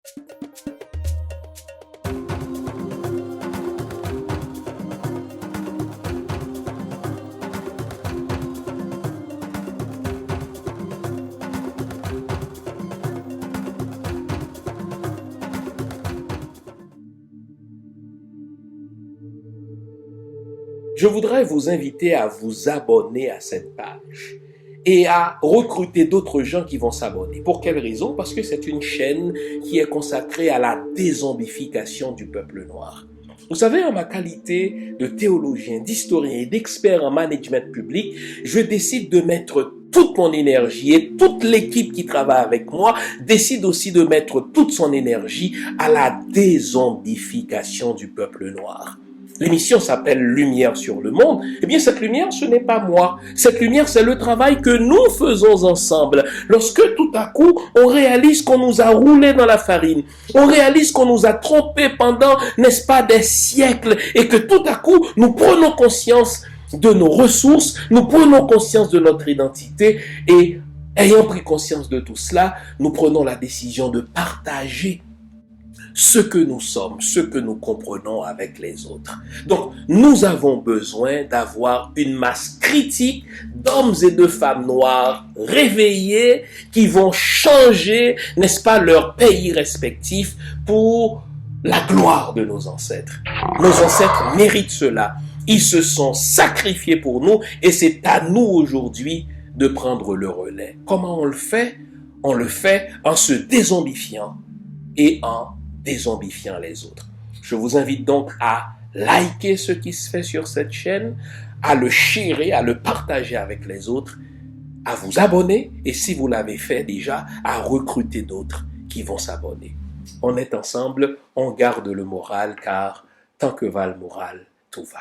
Je voudrais vous inviter à vous abonner à cette page et à recruter d'autres gens qui vont s'abonner. Pour quelle raison? Parce que c'est une chaîne qui est consacrée à la dézombification du peuple noir. Vous savez, en ma qualité de théologien, d'historien et d'expert en management public, je décide de mettre toute mon énergie et toute l'équipe qui travaille avec moi décide aussi de mettre toute son énergie à la dézombification du peuple noir. L'émission s'appelle Lumière sur le monde. Eh bien, cette lumière, ce n'est pas moi. Cette lumière, c'est le travail que nous faisons ensemble. Lorsque tout à coup, on réalise qu'on nous a roulé dans la farine, on réalise qu'on nous a trompés pendant, n'est-ce pas, des siècles, et que tout à coup, nous prenons conscience de nos ressources, nous prenons conscience de notre identité, et ayant pris conscience de tout cela, nous prenons la décision de partager ce que nous sommes, ce que nous comprenons avec les autres. Donc, nous avons besoin d'avoir une masse critique d'hommes et de femmes noirs réveillés qui vont changer, n'est-ce pas, leur pays respectif pour la gloire de nos ancêtres. Nos ancêtres méritent cela. Ils se sont sacrifiés pour nous et c'est à nous aujourd'hui de prendre le relais. Comment on le fait? On le fait en se dézombifiant et en dézombifiant les autres. Je vous invite donc à liker ce qui se fait sur cette chaîne, à le sharer, à le partager avec les autres, à vous abonner et si vous l'avez fait déjà, à recruter d'autres qui vont s'abonner. On est ensemble, on garde le moral car tant que va le moral, tout va.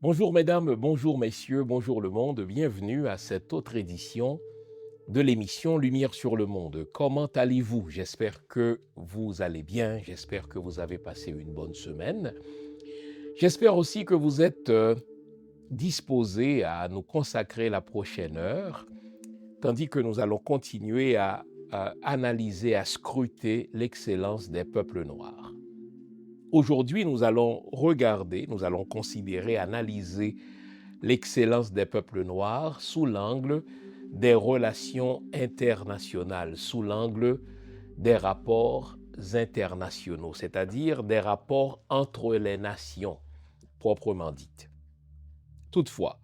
Bonjour mesdames, bonjour messieurs, bonjour le monde, bienvenue à cette autre édition de l'émission Lumière sur le monde. Comment allez-vous? J'espère que vous allez bien, j'espère que vous avez passé une bonne semaine. J'espère aussi que vous êtes disposés à nous consacrer la prochaine heure, tandis que nous allons continuer à analyser, à scruter l'excellence des peuples noirs. Aujourd'hui, nous allons regarder, nous allons considérer, analyser l'excellence des peuples noirs sous l'angle des relations internationales, sous l'angle des rapports internationaux, c'est-à-dire des rapports entre les nations, proprement dites. Toutefois,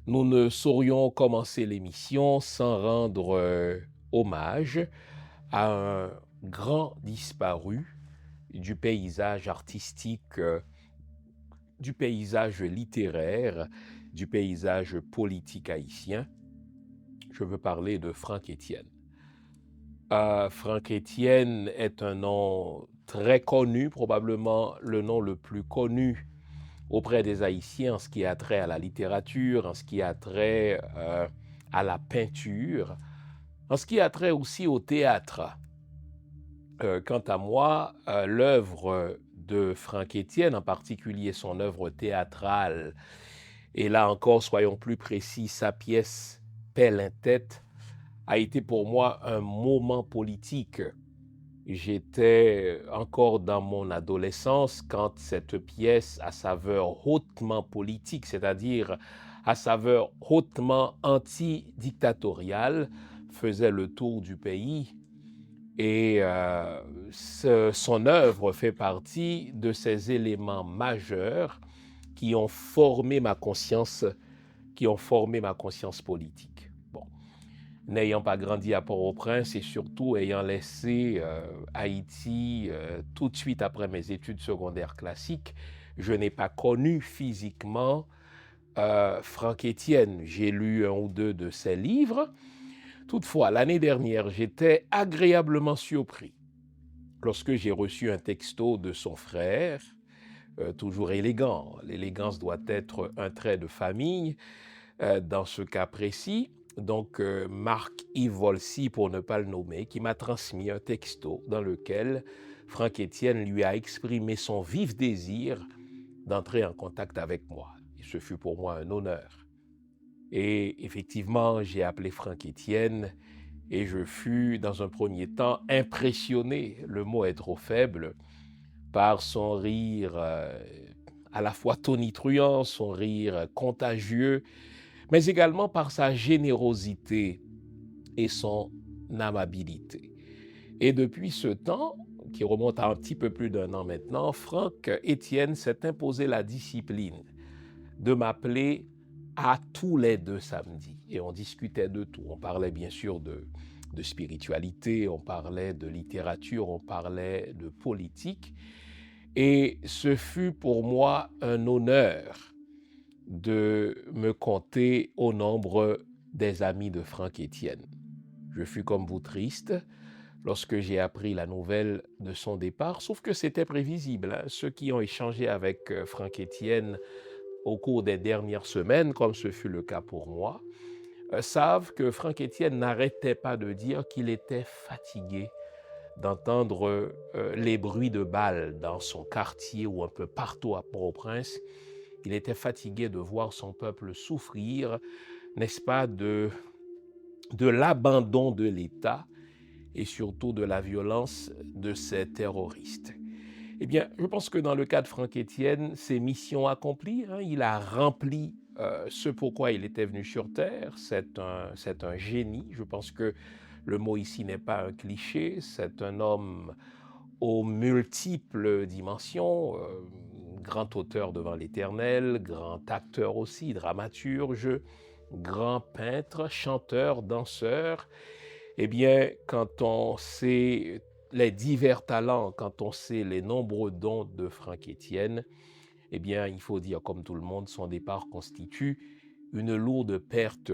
nous ne saurions commencer l'émission sans rendre hommage à un grand disparu du paysage artistique, du paysage littéraire, du paysage politique haïtien. Je veux parler de Franck Etienne. Franck Etienne est un nom très connu, probablement le nom le plus connu auprès des Haïtiens en ce qui a trait à la littérature, en ce qui a trait à la peinture, en ce qui a trait aussi au théâtre. Quant à moi, l'œuvre de Franck Etienne, en particulier son œuvre théâtrale, et là encore, soyons plus précis, sa pièce « Pelle en tête » a été pour moi un moment politique. J'étais encore dans mon adolescence quand cette pièce à saveur hautement politique, c'est-à-dire à saveur hautement anti-dictatoriale, faisait le tour du pays. Et son œuvre fait partie de ces éléments majeurs qui ont formé ma conscience politique. Bon, n'ayant pas grandi à Port-au-Prince et surtout ayant laissé Haïti tout de suite après mes études secondaires classiques, je n'ai pas connu physiquement Franck Etienne. J'ai lu un ou deux de ses livres. Toutefois, l'année dernière, j'étais agréablement surpris lorsque j'ai reçu un texto de son frère, toujours élégant. L'élégance doit être un trait de famille dans ce cas précis. Marc-Yves Volsi, pour ne pas le nommer, qui m'a transmis un texto dans lequel Franck Etienne lui a exprimé son vif désir d'entrer en contact avec moi. Et ce fut pour moi un honneur. Et effectivement, j'ai appelé Franck Etienne et je fus, dans un premier temps, impressionné, le mot est trop faible, par son rire à la fois tonitruant, son rire contagieux, mais également par sa générosité et son amabilité. Et depuis ce temps, qui remonte à un petit peu plus d'1 an maintenant, Franck Etienne s'est imposé la discipline de m'appeler à tous les 2 samedis. Et on discutait de tout. On parlait bien sûr de spiritualité, on parlait de littérature, on parlait de politique. Et ce fut pour moi un honneur de me compter au nombre des amis de Franck Etienne. Je fus comme vous triste lorsque j'ai appris la nouvelle de son départ, sauf que c'était prévisible. Ceux qui ont échangé avec Franck Etienne au cours des dernières semaines, comme ce fut le cas pour moi, savent que Franck Etienne n'arrêtait pas de dire qu'il était fatigué d'entendre les bruits de balles dans son quartier ou un peu partout à Port-au-Prince. Il était fatigué de voir son peuple souffrir, n'est-ce pas, de l'abandon de l'État et surtout de la violence de ces terroristes. Eh bien, je pense que dans le cas de Franck Etienne, c'est mission accomplie. Il a rempli ce pourquoi il était venu sur Terre. C'est un génie. Je pense que le mot ici n'est pas un cliché. C'est un homme aux multiples dimensions, grand auteur devant l'Éternel, grand acteur aussi, dramaturge, grand peintre, chanteur, danseur. Eh bien, quand on sait les divers talents, quand on sait les nombreux dons de Franck Etienne, eh bien, il faut dire comme tout le monde, son départ constitue une lourde perte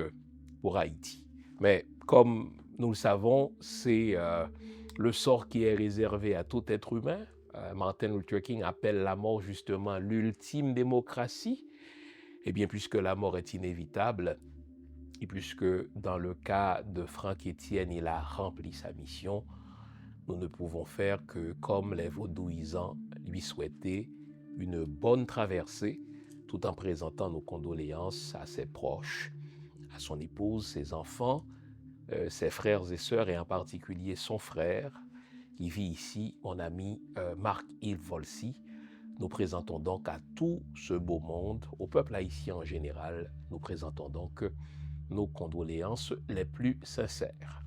pour Haïti. Mais comme nous le savons, c'est le sort qui est réservé à tout être humain. Martin Luther King appelle la mort justement l'ultime démocratie. Eh bien, puisque la mort est inévitable, et puisque dans le cas de Franck Etienne, il a rempli sa mission, nous ne pouvons faire que, comme les Vaudouisans, lui souhaiter une bonne traversée, tout en présentant nos condoléances à ses proches, à son épouse, ses enfants, ses frères et sœurs, et en particulier son frère, qui vit ici, mon ami Marc-Yves Volsi. Nous présentons donc à tout ce beau monde, au peuple haïtien en général, nous présentons donc nos condoléances les plus sincères.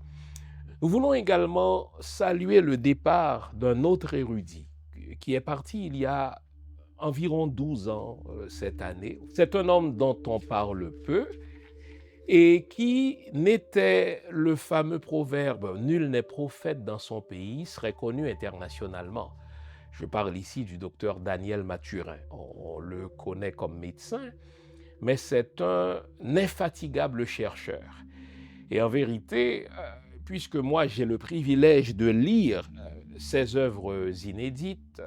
Nous voulons également saluer le départ d'un autre érudit qui est parti il y a environ 12 ans cette année. C'est un homme dont on parle peu et qui n'était le fameux proverbe « Nul n'est prophète dans son pays » serait connu internationalement. Je parle ici du docteur Daniel Mathurin. On le connaît comme médecin, mais c'est un infatigable chercheur. Et en vérité, puisque moi j'ai le privilège de lire ses œuvres inédites,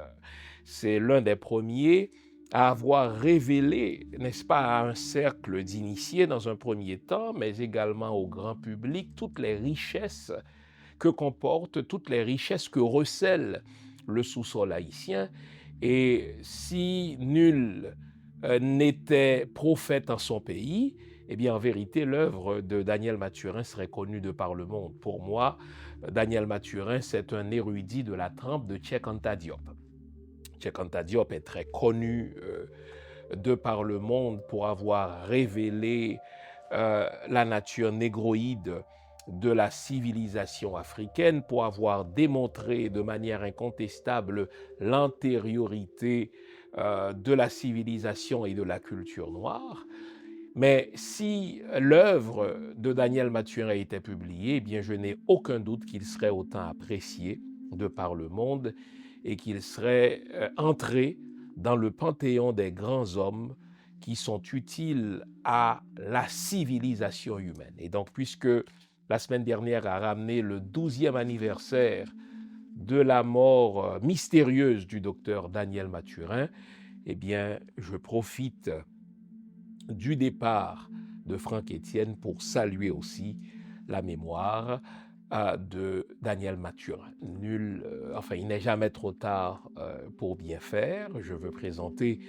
c'est l'un des premiers à avoir révélé, n'est-ce pas, à un cercle d'initiés dans un premier temps, mais également au grand public, toutes les richesses que comporte, toutes les richesses que recèle le sous-sol haïtien. Et si nul n'était prophète en son pays, eh bien, en vérité, l'œuvre de Daniel Mathurin serait connue de par le monde. Pour moi, Daniel Mathurin, c'est un érudit de la trempe de Cheikh Anta Diop. Cheikh Anta Diop est très connu de par le monde pour avoir révélé la nature négroïde de la civilisation africaine, pour avoir démontré de manière incontestable l'antériorité de la civilisation et de la culture noire. Mais si l'œuvre de Daniel Mathurin était publiée, eh bien je n'ai aucun doute qu'il serait autant apprécié de par le monde et qu'il serait entré dans le panthéon des grands hommes qui sont utiles à la civilisation humaine. Et donc, puisque la semaine dernière a ramené le 12e anniversaire de la mort mystérieuse du docteur Daniel Mathurin, eh bien, je profite du départ de Franck Etienne pour saluer aussi la mémoire de Daniel Mathurin. Il n'est jamais trop tard pour bien faire. Je veux présenter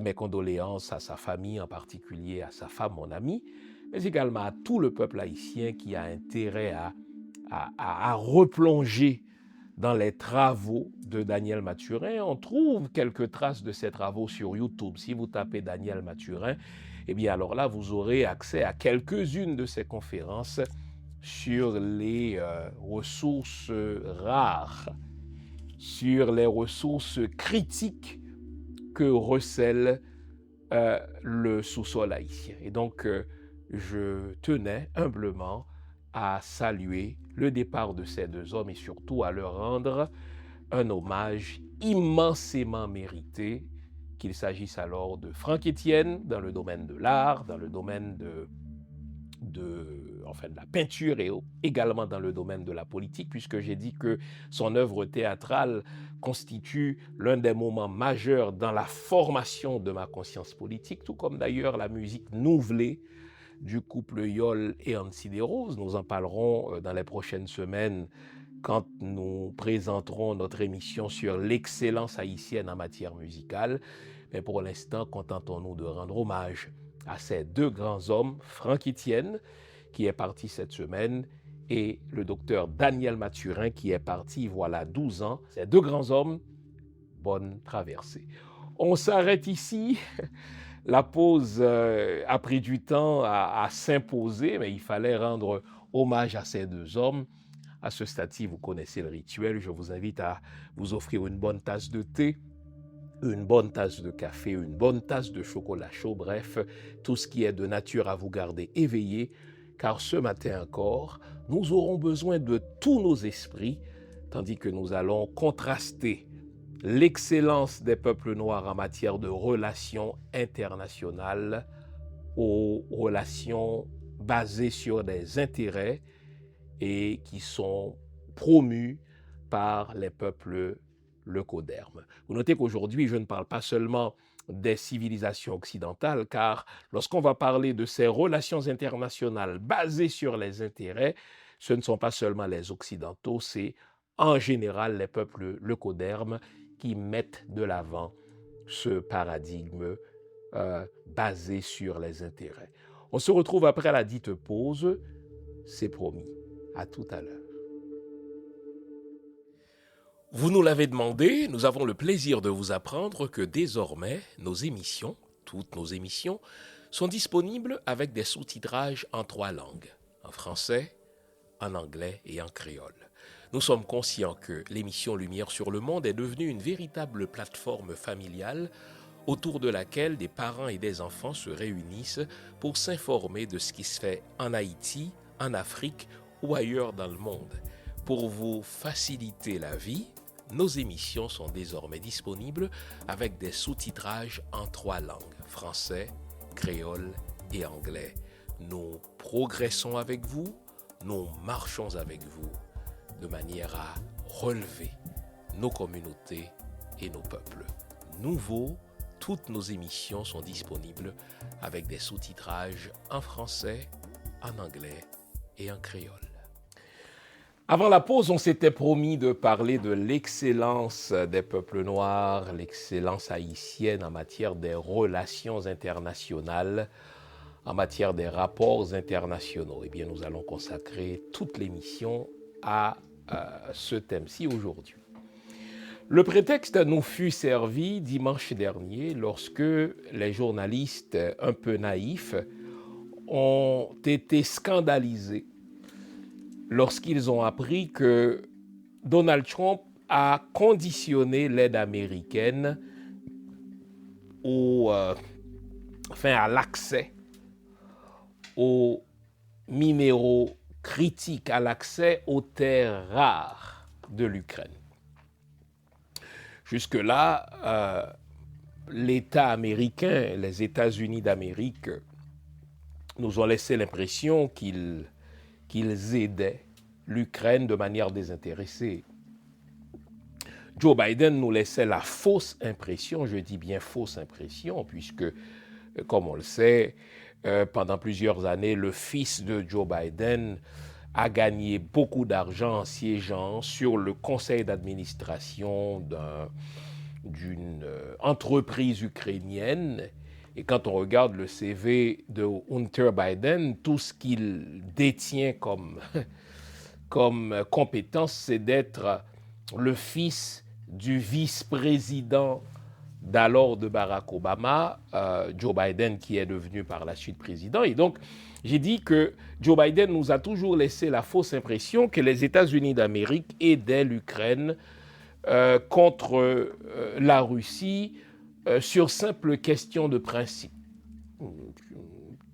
mes condoléances à sa famille, en particulier à sa femme, mon ami, mais également à tout le peuple haïtien qui a intérêt à replonger dans les travaux de Daniel Mathurin. On trouve quelques traces de ces travaux sur YouTube. Si vous tapez Daniel Mathurin, eh bien alors là, vous aurez accès à quelques-unes de ses conférences sur les ressources rares, sur les ressources critiques que recèle le sous-sol haïtien. Et donc, je tenais humblement à saluer le départ de ces deux hommes et surtout à leur rendre un hommage immensément mérité, qu'il s'agisse alors de Franck Etienne dans le domaine de l'art, dans le domaine de la peinture et également dans le domaine de la politique, puisque j'ai dit que son œuvre théâtrale constitue l'un des moments majeurs dans la formation de ma conscience politique, tout comme d'ailleurs la musique nouvelée du couple Yol et Ancy Desroses. Nous en parlerons dans les prochaines semaines quand nous présenterons notre émission sur l'excellence haïtienne en matière musicale. Mais pour l'instant, contentons-nous de rendre hommage à ces deux grands hommes, Franck Etienne, qui est parti cette semaine, et le docteur Daniel Mathurin, qui est parti voilà 12 ans. Ces deux grands hommes, bonne traversée. On s'arrête ici. La pause a pris du temps à s'imposer, mais il fallait rendre hommage à ces deux hommes. À ce stade-ci, vous connaissez le rituel. Je vous invite à vous offrir une bonne tasse de thé, une bonne tasse de café, une bonne tasse de chocolat chaud, bref, tout ce qui est de nature à vous garder éveillé, car ce matin encore, nous aurons besoin de tous nos esprits, tandis que nous allons contraster l'excellence des peuples noirs en matière de relations internationales aux relations basées sur des intérêts et qui sont promues par les peuples leucodermes. Vous notez qu'aujourd'hui, je ne parle pas seulement des civilisations occidentales, car lorsqu'on va parler de ces relations internationales basées sur les intérêts, ce ne sont pas seulement les Occidentaux, c'est en général les peuples leucodermes qui mettent de l'avant ce paradigme basé sur les intérêts. On se retrouve après la dite pause, c'est promis. À tout à l'heure. Vous nous l'avez demandé, nous avons le plaisir de vous apprendre que désormais, nos émissions, toutes nos émissions, sont disponibles avec des sous-titrages en 3 langues, en français, en anglais et en créole. Nous sommes conscients que l'émission Lumière sur le Monde est devenue une véritable plateforme familiale autour de laquelle des parents et des enfants se réunissent pour s'informer de ce qui se fait en Haïti, en Afrique ou ailleurs dans le monde. Pour vous faciliter la vie, nos émissions sont désormais disponibles avec des sous-titrages en 3 langues, français, créole et anglais. Nous progressons avec vous, nous marchons avec vous, de manière à relever nos communautés et nos peuples. Nouveau, toutes nos émissions sont disponibles avec des sous-titrages en français, en anglais et en créole. Avant la pause, on s'était promis de parler de l'excellence des peuples noirs, l'excellence haïtienne en matière des relations internationales, en matière des rapports internationaux. Eh bien, nous allons consacrer toute l'émission à ce thème-ci aujourd'hui. Le prétexte nous fut servi dimanche dernier lorsque les journalistes un peu naïfs ont été scandalisés lorsqu'ils ont appris que Donald Trump a conditionné l'aide américaine à l'accès aux minéraux critiques, à l'accès aux terres rares de l'Ukraine. Jusque-là, l'État américain, les États-Unis d'Amérique, nous ont laissé l'impression qu'ils aidaient l'Ukraine de manière désintéressée. Joe Biden nous laissait la fausse impression, je dis bien fausse impression, puisque, comme on le sait, Pendant plusieurs années, le fils de Joe Biden a gagné beaucoup d'argent en siégeant sur le conseil d'administration d'une entreprise ukrainienne. Et quand on regarde le CV de Hunter Biden, tout ce qu'il détient comme compétence, c'est d'être le fils du vice-président d'alors de Barack Obama, Joe Biden, qui est devenu par la suite président. Et donc, j'ai dit que Joe Biden nous a toujours laissé la fausse impression que les États-Unis d'Amérique aidaient l'Ukraine contre la Russie sur simple question de principe.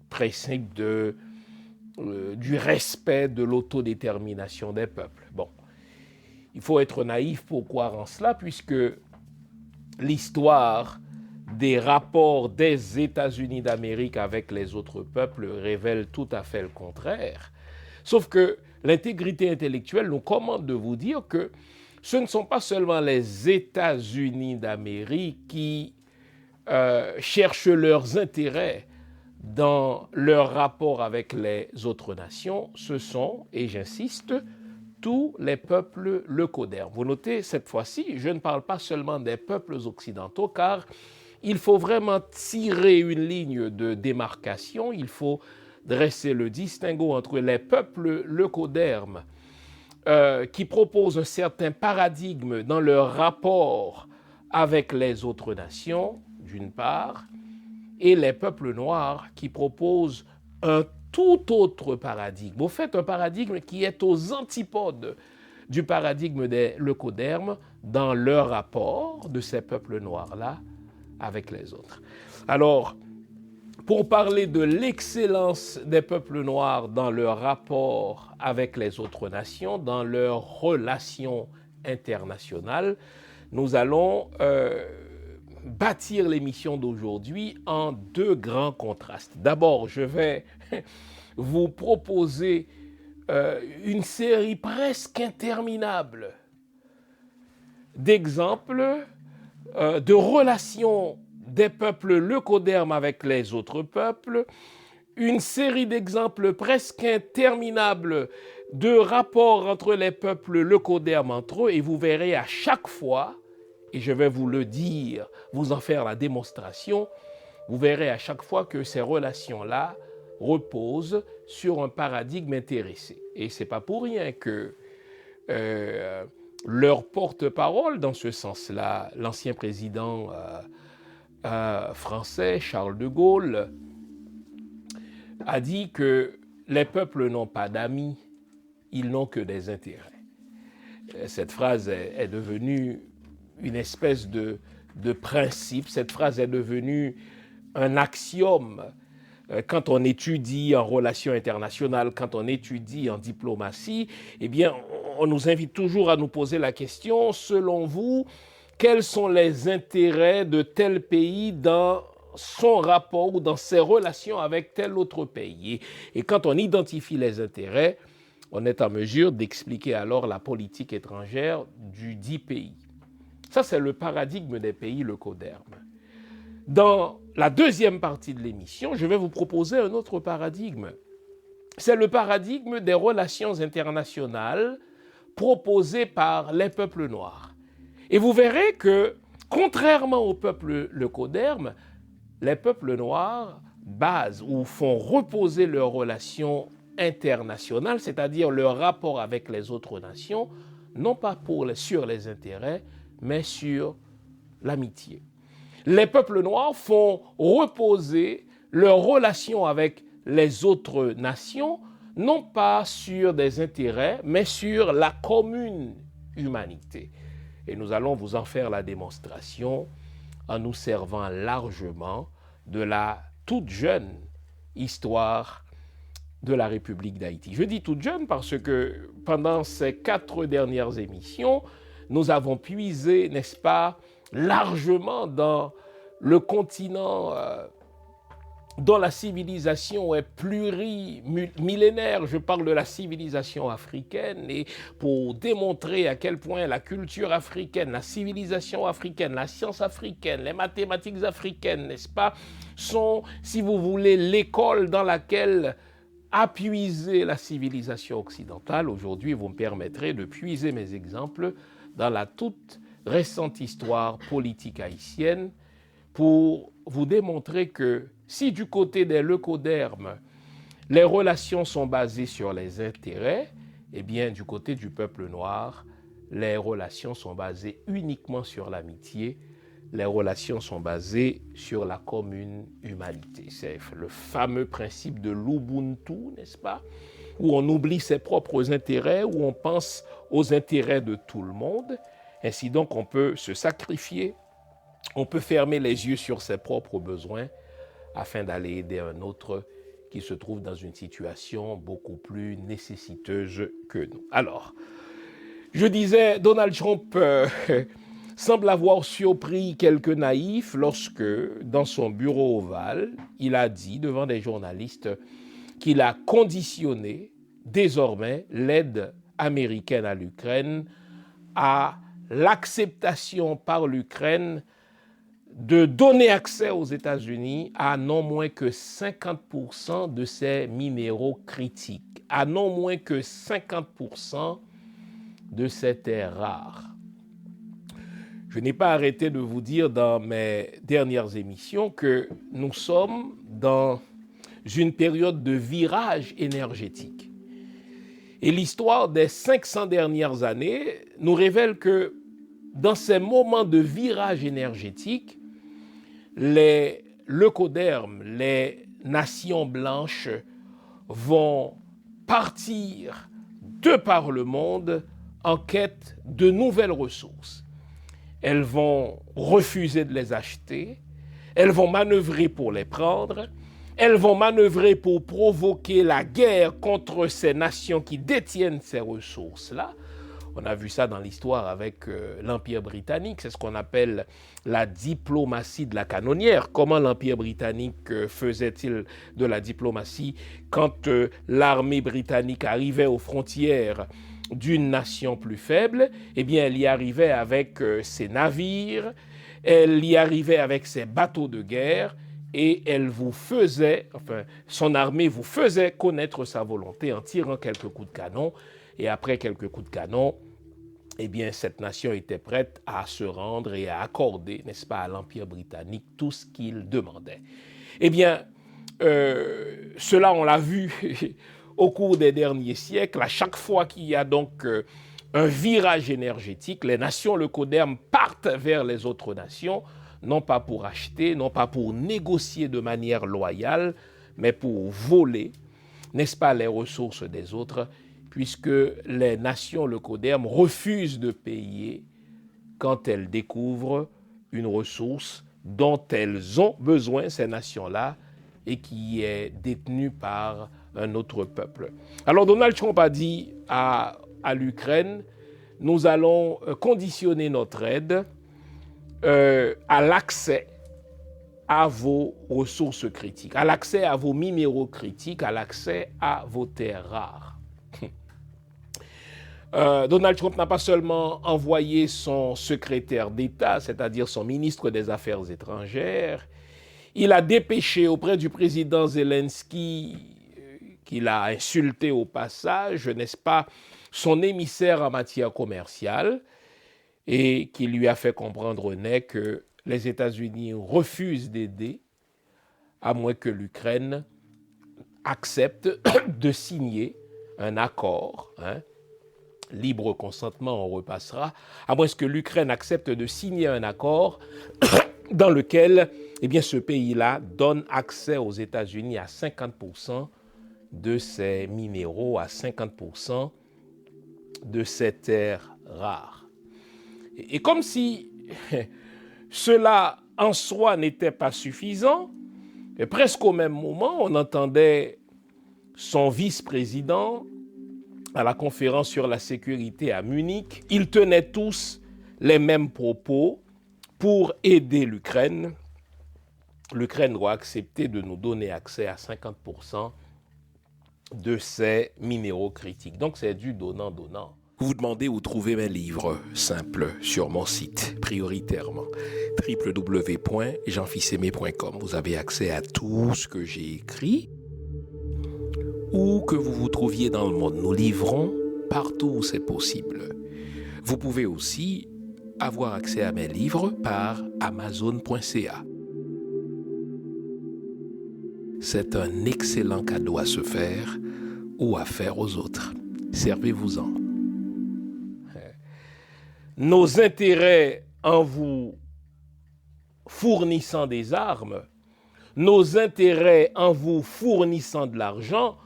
Principe du respect de l'autodétermination des peuples. Bon, il faut être naïf pour croire en cela, puisque l'histoire des rapports des États-Unis d'Amérique avec les autres peuples révèle tout à fait le contraire. Sauf que l'intégrité intellectuelle nous commande de vous dire que ce ne sont pas seulement les États-Unis d'Amérique qui cherchent leurs intérêts dans leur rapport avec les autres nations, ce sont, et j'insiste, tous les peuples leucodermes. Vous notez, cette fois-ci, je ne parle pas seulement des peuples occidentaux, car il faut vraiment tirer une ligne de démarcation, il faut dresser le distinguo entre les peuples leucodermes qui proposent un certain paradigme dans leur rapport avec les autres nations, d'une part, et les peuples noirs qui proposent un tout autre paradigme. Au fait, un paradigme qui est aux antipodes du paradigme des leucodermes dans leur rapport de ces peuples noirs-là avec les autres. Alors, pour parler de l'excellence des peuples noirs dans leur rapport avec les autres nations, dans leurs relations internationales, nous allons bâtir l'émission d'aujourd'hui en deux grands contrastes. D'abord, je vais vous proposer une série presque interminable d'exemples de relations des peuples leucodermes avec les autres peuples, une série d'exemples presque interminables de rapports entre les peuples leucodermes entre eux, et vous verrez à chaque fois, et je vais vous le dire, vous en faire la démonstration, vous verrez à chaque fois que ces relations-là reposent sur un paradigme intéressé. Et ce n'est pas pour rien que leur porte-parole, dans ce sens-là, l'ancien président français, Charles de Gaulle, a dit que les peuples n'ont pas d'amis, ils n'ont que des intérêts. Cette phrase est devenue une espèce de principe, cette phrase est devenue un axiome. Quand on étudie en relations internationales, quand on étudie en diplomatie, eh bien, on nous invite toujours à nous poser la question, selon vous, quels sont les intérêts de tel pays dans son rapport ou dans ses relations avec tel autre pays. Et quand on identifie les intérêts, on est en mesure d'expliquer alors la politique étrangère du dit pays. Ça, c'est le paradigme des pays leucodermes. Dans la deuxième partie de l'émission, je vais vous proposer un autre paradigme. C'est le paradigme des relations internationales proposées par les peuples noirs. Et vous verrez que, contrairement aux peuples leucodermes, les peuples noirs basent ou font reposer leurs relations internationales, c'est-à-dire leur rapport avec les autres nations, non pas sur les intérêts, mais sur l'amitié. Les peuples noirs font reposer leurs relations avec les autres nations, non pas sur des intérêts, mais sur la commune humanité. Et nous allons vous en faire la démonstration en nous servant largement de la toute jeune histoire de la République d'Haïti. Je dis toute jeune parce que pendant ces 4 dernières émissions, nous avons puisé, n'est-ce pas, largement dans le continent dont la civilisation est plurimillénaire. Je parle de la civilisation africaine, et pour démontrer à quel point la culture africaine, la civilisation africaine, la science africaine, les mathématiques africaines, n'est-ce pas, sont, si vous voulez, l'école dans laquelle a puisé la civilisation occidentale. Aujourd'hui, vous me permettrez de puiser mes exemples dans la toute récente histoire politique haïtienne pour vous démontrer que si du côté des leucodermes, les relations sont basées sur les intérêts, eh bien du côté du peuple noir, les relations sont basées uniquement sur l'amitié, les relations sont basées sur la commune humanité. C'est le fameux principe de l'Ubuntu, n'est-ce pas? Où on oublie ses propres intérêts, où on pense aux intérêts de tout le monde. Ainsi donc, on peut se sacrifier, on peut fermer les yeux sur ses propres besoins afin d'aller aider un autre qui se trouve dans une situation beaucoup plus nécessiteuse que nous. Alors, je disais, Donald Trump semble avoir surpris quelques naïfs lorsque, dans son bureau ovale, il a dit devant des journalistes qu'il a conditionné désormais l'aide américaine à l'Ukraine à l'acceptation par l'Ukraine de donner accès aux États-Unis à non moins que 50% de ces minéraux critiques, à non moins que 50% de ces terres rares. Je n'ai pas arrêté de vous dire dans mes dernières émissions que nous sommes dans une période de virage énergétique. Et l'histoire des 500 dernières années nous révèle que dans ces moments de virage énergétique, les leucodermes, les nations blanches vont partir de par le monde en quête de nouvelles ressources. Elles vont refuser de les acheter, elles vont manœuvrer pour les prendre, elles vont manœuvrer pour provoquer la guerre contre ces nations qui détiennent ces ressources-là. On a vu ça dans l'histoire avec l'Empire britannique, c'est ce qu'on appelle la diplomatie de la canonnière. Comment l'Empire britannique faisait-il de la diplomatie quand l'armée britannique arrivait aux frontières d'une nation plus faible? Eh bien, elle y arrivait avec ses navires, elle y arrivait avec ses bateaux de guerre, et elle vous faisait, enfin, son armée vous faisait connaître sa volonté en tirant quelques coups de canon, et après quelques coups de canon, eh bien, cette nation était prête à se rendre et à accorder, n'est-ce pas, à l'Empire britannique tout ce qu'il demandait. Eh bien, cela, on l'a vu au cours des derniers siècles. À chaque fois qu'il y a donc un virage énergétique, les nations leucodermes partent vers les autres nations, non pas pour acheter, non pas pour négocier de manière loyale, mais pour voler, n'est-ce pas, les ressources des autres, puisque les nations leucodermes refusent de payer quand elles découvrent une ressource dont elles ont besoin, ces nations-là, et qui est détenue par un autre peuple. Alors Donald Trump a dit à l'Ukraine, nous allons conditionner notre aide à l'accès à vos ressources critiques, à l'accès à vos minéraux critiques, à l'accès à vos terres rares. Donald Trump n'a pas seulement envoyé son secrétaire d'État, c'est-à-dire son ministre des Affaires étrangères, il a dépêché auprès du président Zelensky, qu'il a insulté au passage, n'est-ce pas, son émissaire en matière commerciale, et qui lui a fait comprendre au nez que les États-Unis refusent d'aider, à moins que l'Ukraine accepte de signer un accord, libre consentement, on repassera, à moins que l'Ukraine accepte de signer un accord dans lequel, eh bien, ce pays-là donne accès aux États-Unis à 50% de ses minéraux, à 50% de ses terres rares. Et comme si cela en soi n'était pas suffisant, et presque au même moment, on entendait son vice-président à la conférence sur la sécurité à Munich. Ils tenaient tous les mêmes propos pour aider l'Ukraine. l'Ukraine doit accepter de nous donner accès à 50% de ces minéraux critiques. Donc c'est du donnant-donnant. Vous vous demandez où trouver mes livres? Simple, sur mon site, prioritairement, www.jeanfils-aimé.com. Vous avez accès à tout ce que j'ai écrit. Où que vous vous trouviez dans le monde, nous livrons partout où c'est possible. Vous pouvez aussi avoir accès à mes livres par amazon.ca. C'est un excellent cadeau à se faire ou à faire aux autres. Servez-vous-en. Nos intérêts en vous fournissant des armes, nos intérêts en vous fournissant de l'argent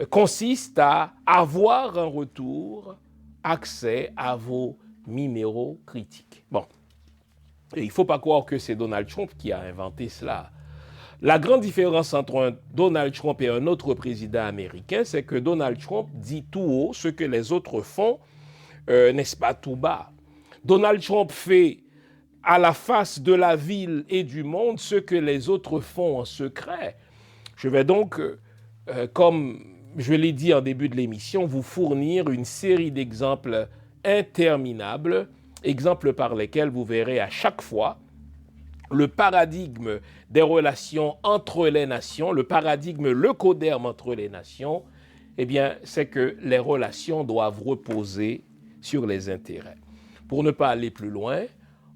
consistent à avoir en retour accès à vos minéraux critiques. Bon, et il ne faut pas croire que c'est Donald Trump qui a inventé cela. La grande différence entre un Donald Trump et un autre président américain, c'est que Donald Trump dit tout haut ce que les autres font, n'est-ce pas, tout bas. Donald Trump fait à la face de la ville et du monde ce que les autres font en secret. Je vais donc, comme je l'ai dit en début de l'émission, vous fournir une série d'exemples interminables, exemples par lesquels vous verrez à chaque fois le paradigme des relations entre les nations, le paradigme, le coderme entre les nations, eh bien, c'est que les relations doivent reposer sur les intérêts. Pour ne pas aller plus loin,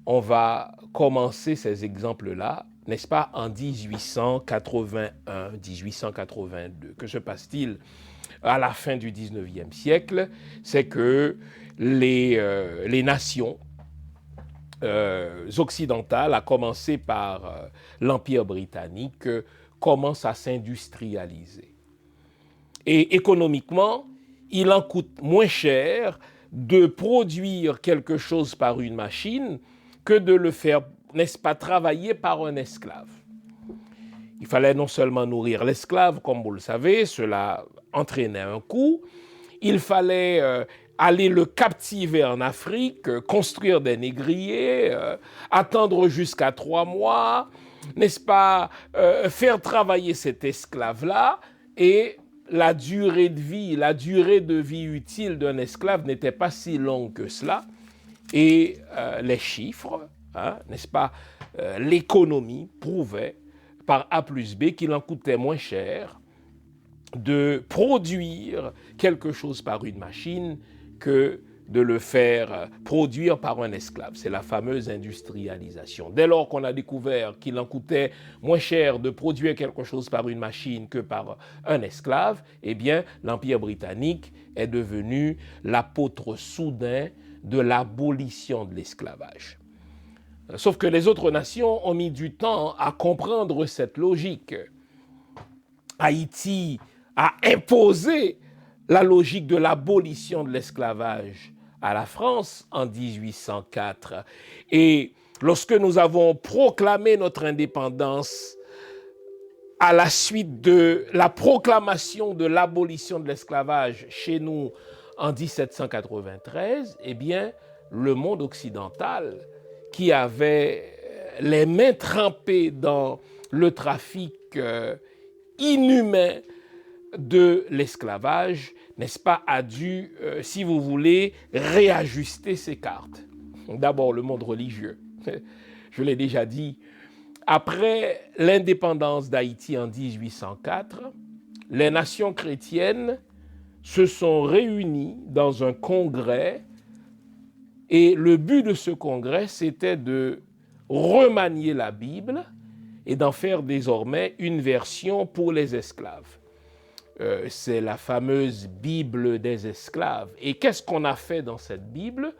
on va commencer ces exemples-là, n'est-ce pas, en 1881, 1882. Que se passe-t-il à la fin du 19e siècle? C'est que les nations occidentales, à commencer par l'Empire britannique, commencent à s'industrialiser. Et économiquement, il en coûte moins cher de produire quelque chose par une machine que de le faire, n'est-ce pas, travailler par un esclave. Il fallait non seulement nourrir l'esclave, comme vous le savez, cela entraînait un coût, il fallait aller le captiver en Afrique, construire des négriers, attendre jusqu'à 3 mois, n'est-ce pas, faire travailler cet esclave-là, et la durée de vie utile d'un esclave n'était pas si longue que cela, et les chiffres, n'est-ce pas, l'économie prouvait par A plus B qu'il en coûtait moins cher de produire quelque chose par une machine que de le faire produire par un esclave. C'est la fameuse industrialisation. Dès lors qu'on a découvert qu'il en coûtait moins cher de produire quelque chose par une machine que par un esclave, eh bien, l'Empire britannique est devenu l'apôtre soudain de l'abolition de l'esclavage. Sauf que les autres nations ont mis du temps à comprendre cette logique. Haïti a imposé la logique de l'abolition de l'esclavage à la France en 1804. Et lorsque nous avons proclamé notre indépendance à la suite de la proclamation de l'abolition de l'esclavage chez nous en 1793, eh bien, le monde occidental, qui avait les mains trempées dans le trafic inhumain de l'esclavage, n'est-ce pas, a dû, si vous voulez, réajuster ses cartes. D'abord, le monde religieux. Je l'ai déjà dit, après l'indépendance d'Haïti en 1804, les nations chrétiennes se sont réunies dans un congrès, et le but de ce congrès, c'était de remanier la Bible et d'en faire désormais une version pour les esclaves. C'est la fameuse Bible des esclaves. Et qu'est-ce qu'on a fait dans cette Bible?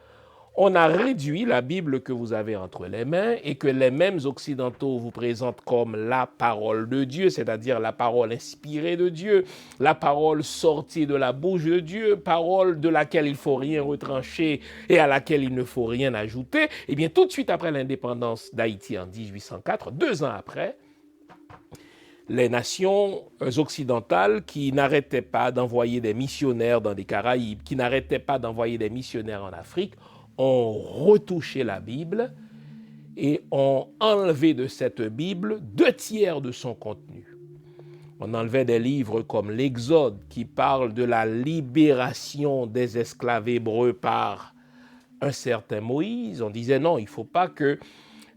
On a réduit la Bible que vous avez entre les mains et que les mêmes occidentaux vous présentent comme la parole de Dieu, c'est-à-dire la parole inspirée de Dieu, la parole sortie de la bouche de Dieu, parole de laquelle il ne faut rien retrancher et à laquelle il ne faut rien ajouter. Et bien, tout de suite après l'indépendance d'Haïti en 1804, 2 ans après, les nations occidentales qui n'arrêtaient pas d'envoyer des missionnaires dans les Caraïbes, qui n'arrêtaient pas d'envoyer des missionnaires en Afrique, ont retouché la Bible et ont enlevé de cette Bible 2/3 de son contenu. On enlevait des livres comme l'Exode qui parle de la libération des esclaves hébreux par un certain Moïse. On disait non, il ne faut pas que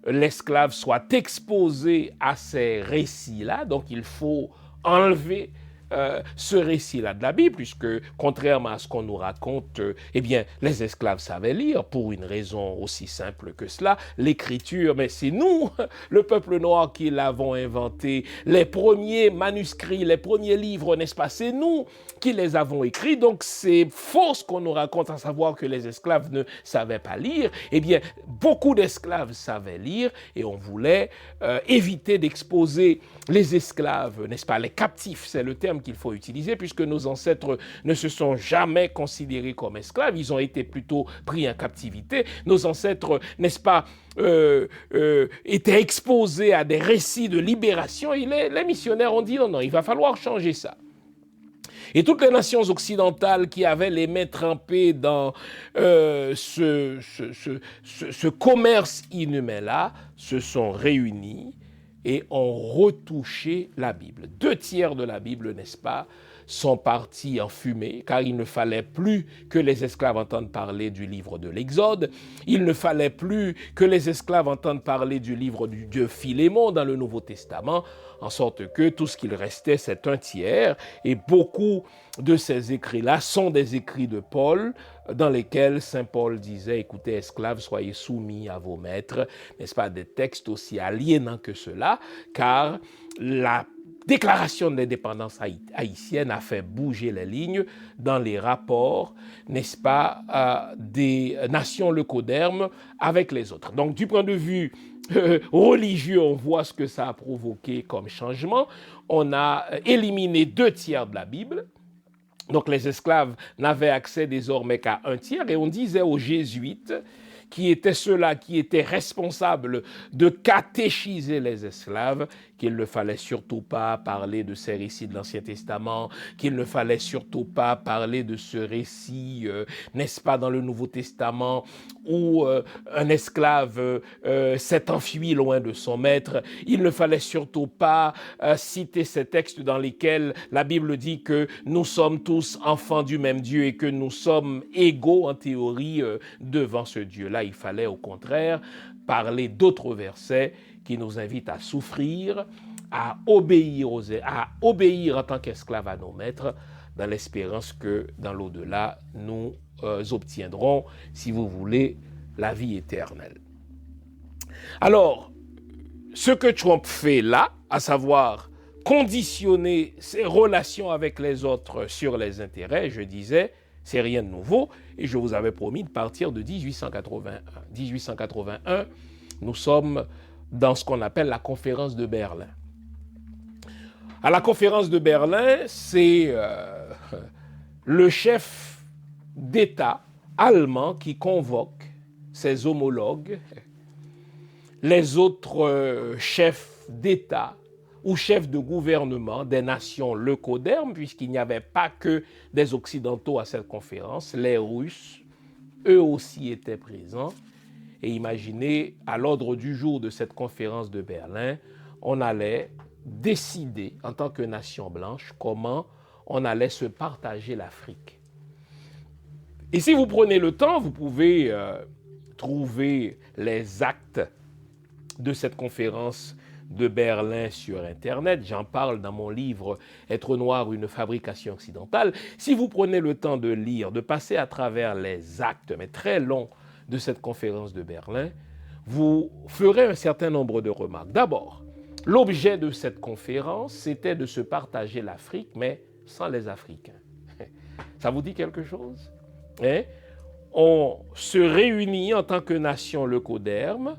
l'esclave soit exposé à ces récits-là, donc il faut enlever ce récit-là de la Bible, puisque contrairement à ce qu'on nous raconte, eh bien, les esclaves savaient lire pour une raison aussi simple que cela. L'écriture, mais c'est nous, le peuple noir, qui l'avons inventé. Les premiers manuscrits, les premiers livres, n'est-ce pas? C'est nous qui les avons écrits. Donc c'est faux ce qu'on nous raconte, à savoir que les esclaves ne savaient pas lire. Eh bien, beaucoup d'esclaves savaient lire et on voulait éviter d'exposer les esclaves, n'est-ce pas? Les captifs, c'est le terme qu'il faut utiliser, puisque nos ancêtres ne se sont jamais considérés comme esclaves, ils ont été plutôt pris en captivité. Nos ancêtres, n'est-ce pas, étaient exposés à des récits de libération, et les missionnaires ont dit non, non, il va falloir changer ça. Et toutes les nations occidentales qui avaient les mains trempées dans ce commerce inhumain-là se sont réunies et ont retouché la Bible. 2/3 de la Bible, n'est-ce pas, sont partis en fumée, car il ne fallait plus que les esclaves entendent parler du livre de l'Exode, il ne fallait plus que les esclaves entendent parler du livre du dieu Philémon dans le Nouveau Testament, en sorte que tout ce qu'il restait, c'est 1/3, et beaucoup de ces écrits-là sont des écrits de Paul, dans lesquels Saint Paul disait, écoutez, esclaves, soyez soumis à vos maîtres, n'est-ce pas, des textes aussi aliénants que cela, car la déclaration d'indépendance haïtienne a fait bouger les lignes dans les rapports, n'est-ce pas, des nations leucodermes avec les autres. Donc, du point de vue religieux, on voit ce que ça a provoqué comme changement. On a éliminé 2/3 de la Bible. Donc, les esclaves n'avaient accès désormais qu'à 1/3, et on disait aux jésuites, qui étaient ceux-là qui étaient responsables de catéchiser les esclaves, qu'il ne fallait surtout pas parler de ces récits de l'Ancien Testament, qu'il ne fallait surtout pas parler de ce récit, n'est-ce pas, dans le Nouveau Testament, où un esclave s'est enfui loin de son maître. Il ne fallait surtout pas citer ces textes dans lesquels la Bible dit que nous sommes tous enfants du même Dieu et que nous sommes égaux en théorie devant ce Dieu-là. Il fallait au contraire parler d'autres versets qui nous invitent à souffrir, à obéir en tant qu'esclaves à nos maîtres, dans l'espérance que dans l'au-delà, nous obtiendrons, si vous voulez, la vie éternelle. Alors, ce que Trump fait là, à savoir conditionner ses relations avec les autres sur les intérêts, je disais, c'est rien de nouveau, et je vous avais promis de partir de 1881. 1881, nous sommes dans ce qu'on appelle la conférence de Berlin. À la conférence de Berlin, c'est le chef d'État allemand qui convoque ses homologues, les autres chefs d'État ou chefs de gouvernement des nations leucodermes, puisqu'il n'y avait pas que des Occidentaux à cette conférence, les Russes, eux aussi étaient présents. Et imaginez, à l'ordre du jour de cette conférence de Berlin, on allait décider, en tant que nation blanche, comment on allait se partager l'Afrique. Et si vous prenez le temps, vous pouvez trouver les actes de cette conférence de Berlin sur Internet. J'en parle dans mon livre « Être noir, une fabrication occidentale ». Si vous prenez le temps de lire, de passer à travers les actes, mais très longs, de cette conférence de Berlin, vous ferez un certain nombre de remarques. D'abord, l'objet de cette conférence, c'était de se partager l'Afrique, mais sans les Africains. Ça vous dit quelque chose? On se réunit en tant que nation leucoderme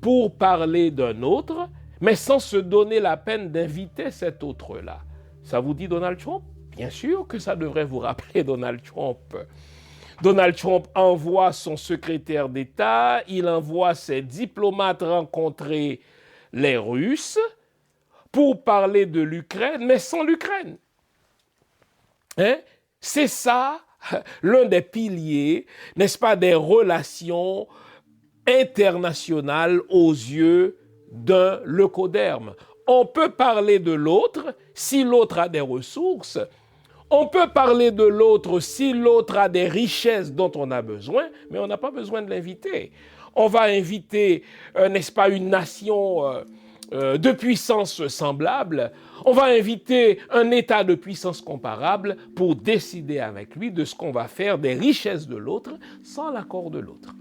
pour parler d'un autre, mais sans se donner la peine d'inviter cet autre-là. Ça vous dit Donald Trump? Bien sûr que ça devrait vous rappeler Donald Trump. Donald Trump envoie son secrétaire d'État, il envoie ses diplomates rencontrer les Russes pour parler de l'Ukraine, mais sans l'Ukraine. C'est ça l'un des piliers, n'est-ce pas, des relations international aux yeux d'un leucoderme. On peut parler de l'autre si l'autre a des ressources. On peut parler de l'autre si l'autre a des richesses dont on a besoin, mais on n'a pas besoin de l'inviter. On va inviter, n'est-ce pas, une nation de puissance semblable. On va inviter un État de puissance comparable pour décider avec lui de ce qu'on va faire des richesses de l'autre sans l'accord de l'autre.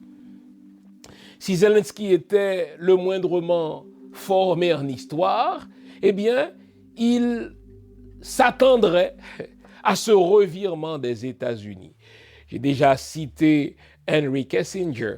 Si Zelensky était le moindrement formé en histoire, eh bien, il s'attendrait à ce revirement des États-Unis. J'ai déjà cité Henry Kissinger,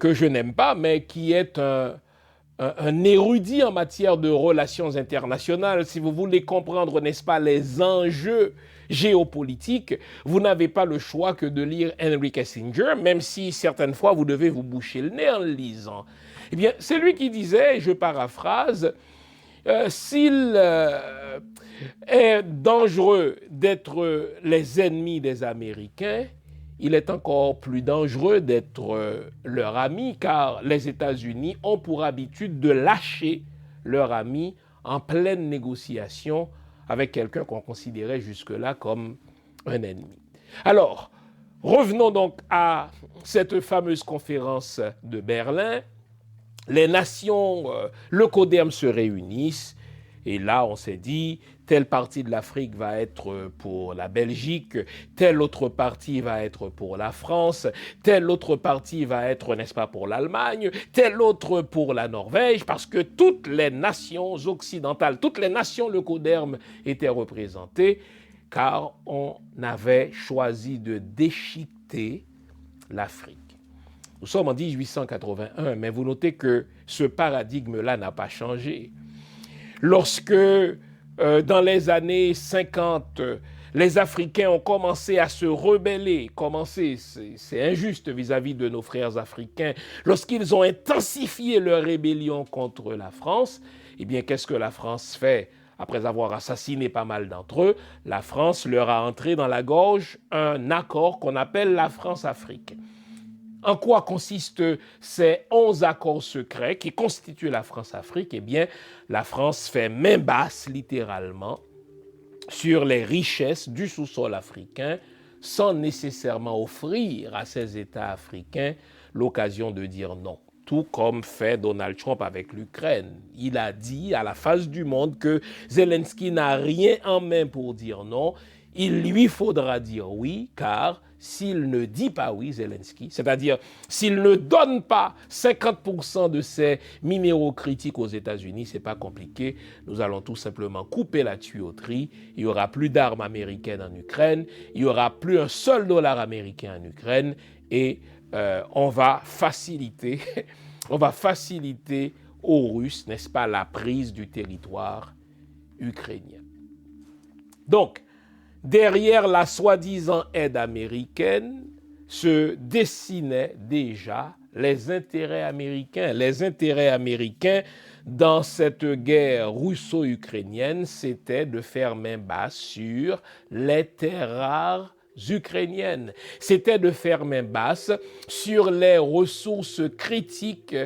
que je n'aime pas, mais qui est un érudit en matière de relations internationales. Si vous voulez comprendre, n'est-ce pas, les enjeux géopolitiques, vous n'avez pas le choix que de lire Henry Kissinger, même si certaines fois vous devez vous boucher le nez en le lisant. Eh bien, c'est lui qui disait, je paraphrase, s'il est dangereux d'être les ennemis des Américains, il est encore plus dangereux d'être leur ami, car les États-Unis ont pour habitude de lâcher leur ami en pleine négociation avec quelqu'un qu'on considérait jusque-là comme un ennemi. Alors, revenons donc à cette fameuse conférence de Berlin. Les nations leucodermes se réunissent, et là on s'est dit, telle partie de l'Afrique va être pour la Belgique, telle autre partie va être pour la France, telle autre partie va être, n'est-ce pas, pour l'Allemagne, telle autre pour la Norvège, parce que toutes les nations occidentales, toutes les nations leucodermes étaient représentées, car on avait choisi de déchiqueter l'Afrique. Nous sommes en 1881, mais vous notez que ce paradigme-là n'a pas changé. Lorsque, dans les années 50, les Africains ont commencé à se rebeller, c'est injuste vis-à-vis de nos frères africains, lorsqu'ils ont intensifié leur rébellion contre la France, eh bien, qu'est-ce que la France fait ? Après avoir assassiné pas mal d'entre eux, la France leur a entré dans la gorge un accord qu'on appelle la France-Afrique. En quoi consistent ces 11 accords secrets qui constituent la France-Afrique ? Eh bien, la France fait main basse, littéralement, sur les richesses du sous-sol africain, sans nécessairement offrir à ces États africains l'occasion de dire non. Tout comme fait Donald Trump avec l'Ukraine. Il a dit à la face du monde que Zelensky n'a rien en main pour dire non. Il lui faudra dire oui, car s'il ne dit pas oui, Zelensky, c'est-à-dire s'il ne donne pas 50% de ses minéraux critiques aux États-Unis, c'est pas compliqué, nous allons tout simplement couper la tuyauterie, il n'y aura plus d'armes américaines en Ukraine, il n'y aura plus un seul dollar américain en Ukraine, et on va faciliter aux Russes, n'est-ce pas, la prise du territoire ukrainien. Donc, derrière la soi-disant aide américaine se dessinaient déjà les intérêts américains. Les intérêts américains dans cette guerre russo-ukrainienne, c'était de faire main basse sur les terres rares ukrainiennes. C'était de faire main basse sur les ressources critiques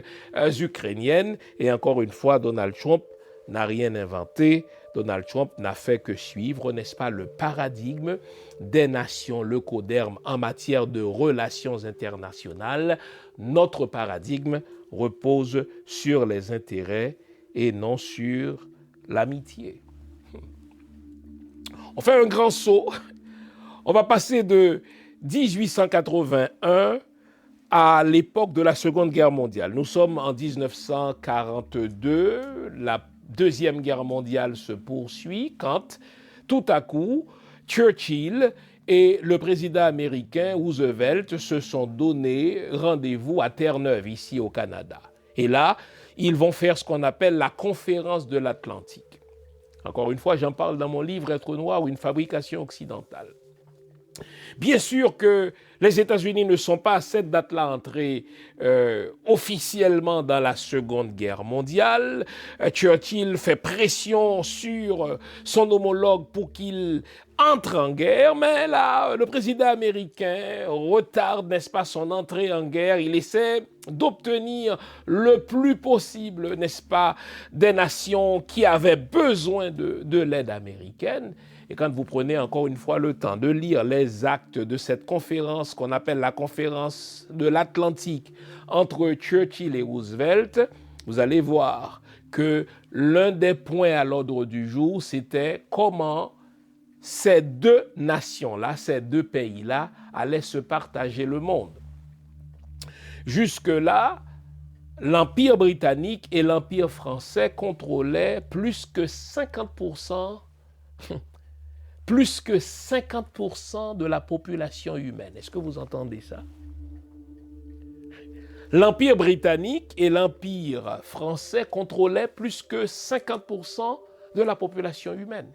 ukrainiennes. Et encore une fois, Donald Trump n'a rien inventé. Donald Trump n'a fait que suivre, n'est-ce pas, le paradigme des nations leucodermes en matière de relations internationales. Notre paradigme repose sur les intérêts et non sur l'amitié. On fait un grand saut. On va passer de 1881 à l'époque de la Seconde Guerre mondiale. Nous sommes en 1942, la Deuxième Guerre mondiale se poursuit quand, tout à coup, Churchill et le président américain Roosevelt se sont donné rendez-vous à Terre-Neuve, ici au Canada. Et là, ils vont faire ce qu'on appelle la conférence de l'Atlantique. Encore une fois, j'en parle dans mon livre « Être noir ou une fabrication occidentale ». Bien sûr que les États-Unis ne sont pas à cette date-là entrés officiellement dans la Seconde Guerre mondiale. Churchill fait pression sur son homologue pour qu'il entre en guerre, mais là, le président américain retarde, n'est-ce pas, son entrée en guerre. Il essaie d'obtenir le plus possible, n'est-ce pas, des nations qui avaient besoin de l'aide américaine. Et quand vous prenez encore une fois le temps de lire les actes de cette conférence qu'on appelle la conférence de l'Atlantique entre Churchill et Roosevelt, vous allez voir que l'un des points à l'ordre du jour, c'était comment ces deux nations-là, ces deux pays-là, allaient se partager le monde. Jusque-là, l'Empire britannique et l'Empire français contrôlaient plus que 50% de la population humaine. Est-ce que vous entendez ça? L'Empire britannique et l'Empire français contrôlaient plus que 50% de la population humaine.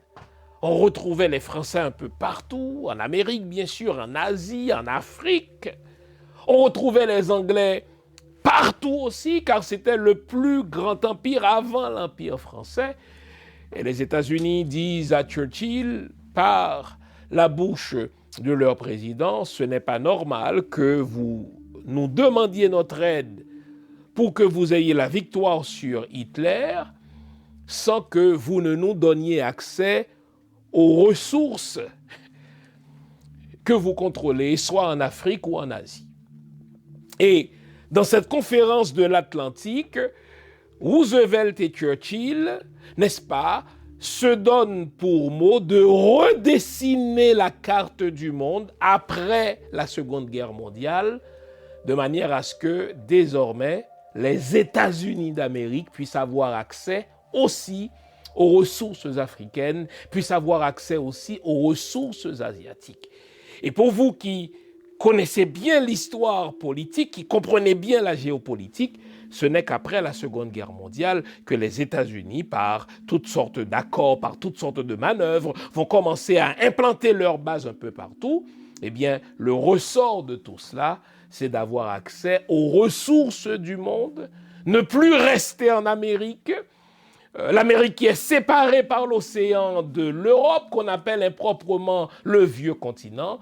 On retrouvait les Français un peu partout, en Amérique bien sûr, en Asie, en Afrique. On retrouvait les Anglais partout aussi, car c'était le plus grand empire avant l'Empire français. Et les États-Unis disent à Churchill, par la bouche de leur président, ce n'est pas normal que vous nous demandiez notre aide pour que vous ayez la victoire sur Hitler sans que vous ne nous donniez accès aux ressources que vous contrôlez, soit en Afrique ou en Asie. Et dans cette conférence de l'Atlantique, Roosevelt et Churchill, n'est-ce pas, se donnent pour mot de redessiner la carte du monde après la Seconde Guerre mondiale, de manière à ce que désormais les États-Unis d'Amérique puissent avoir accès aussi aux ressources africaines, puissent avoir accès aussi aux ressources asiatiques. Et pour vous qui connaissez bien l'histoire politique, qui comprenez bien la géopolitique, ce n'est qu'après la Seconde Guerre mondiale que les États-Unis, par toutes sortes d'accords, par toutes sortes de manœuvres, vont commencer à implanter leurs bases un peu partout. Eh bien, le ressort de tout cela, c'est d'avoir accès aux ressources du monde, ne plus rester en Amérique. L'Amérique qui est séparée par l'océan de l'Europe, qu'on appelle improprement le vieux continent.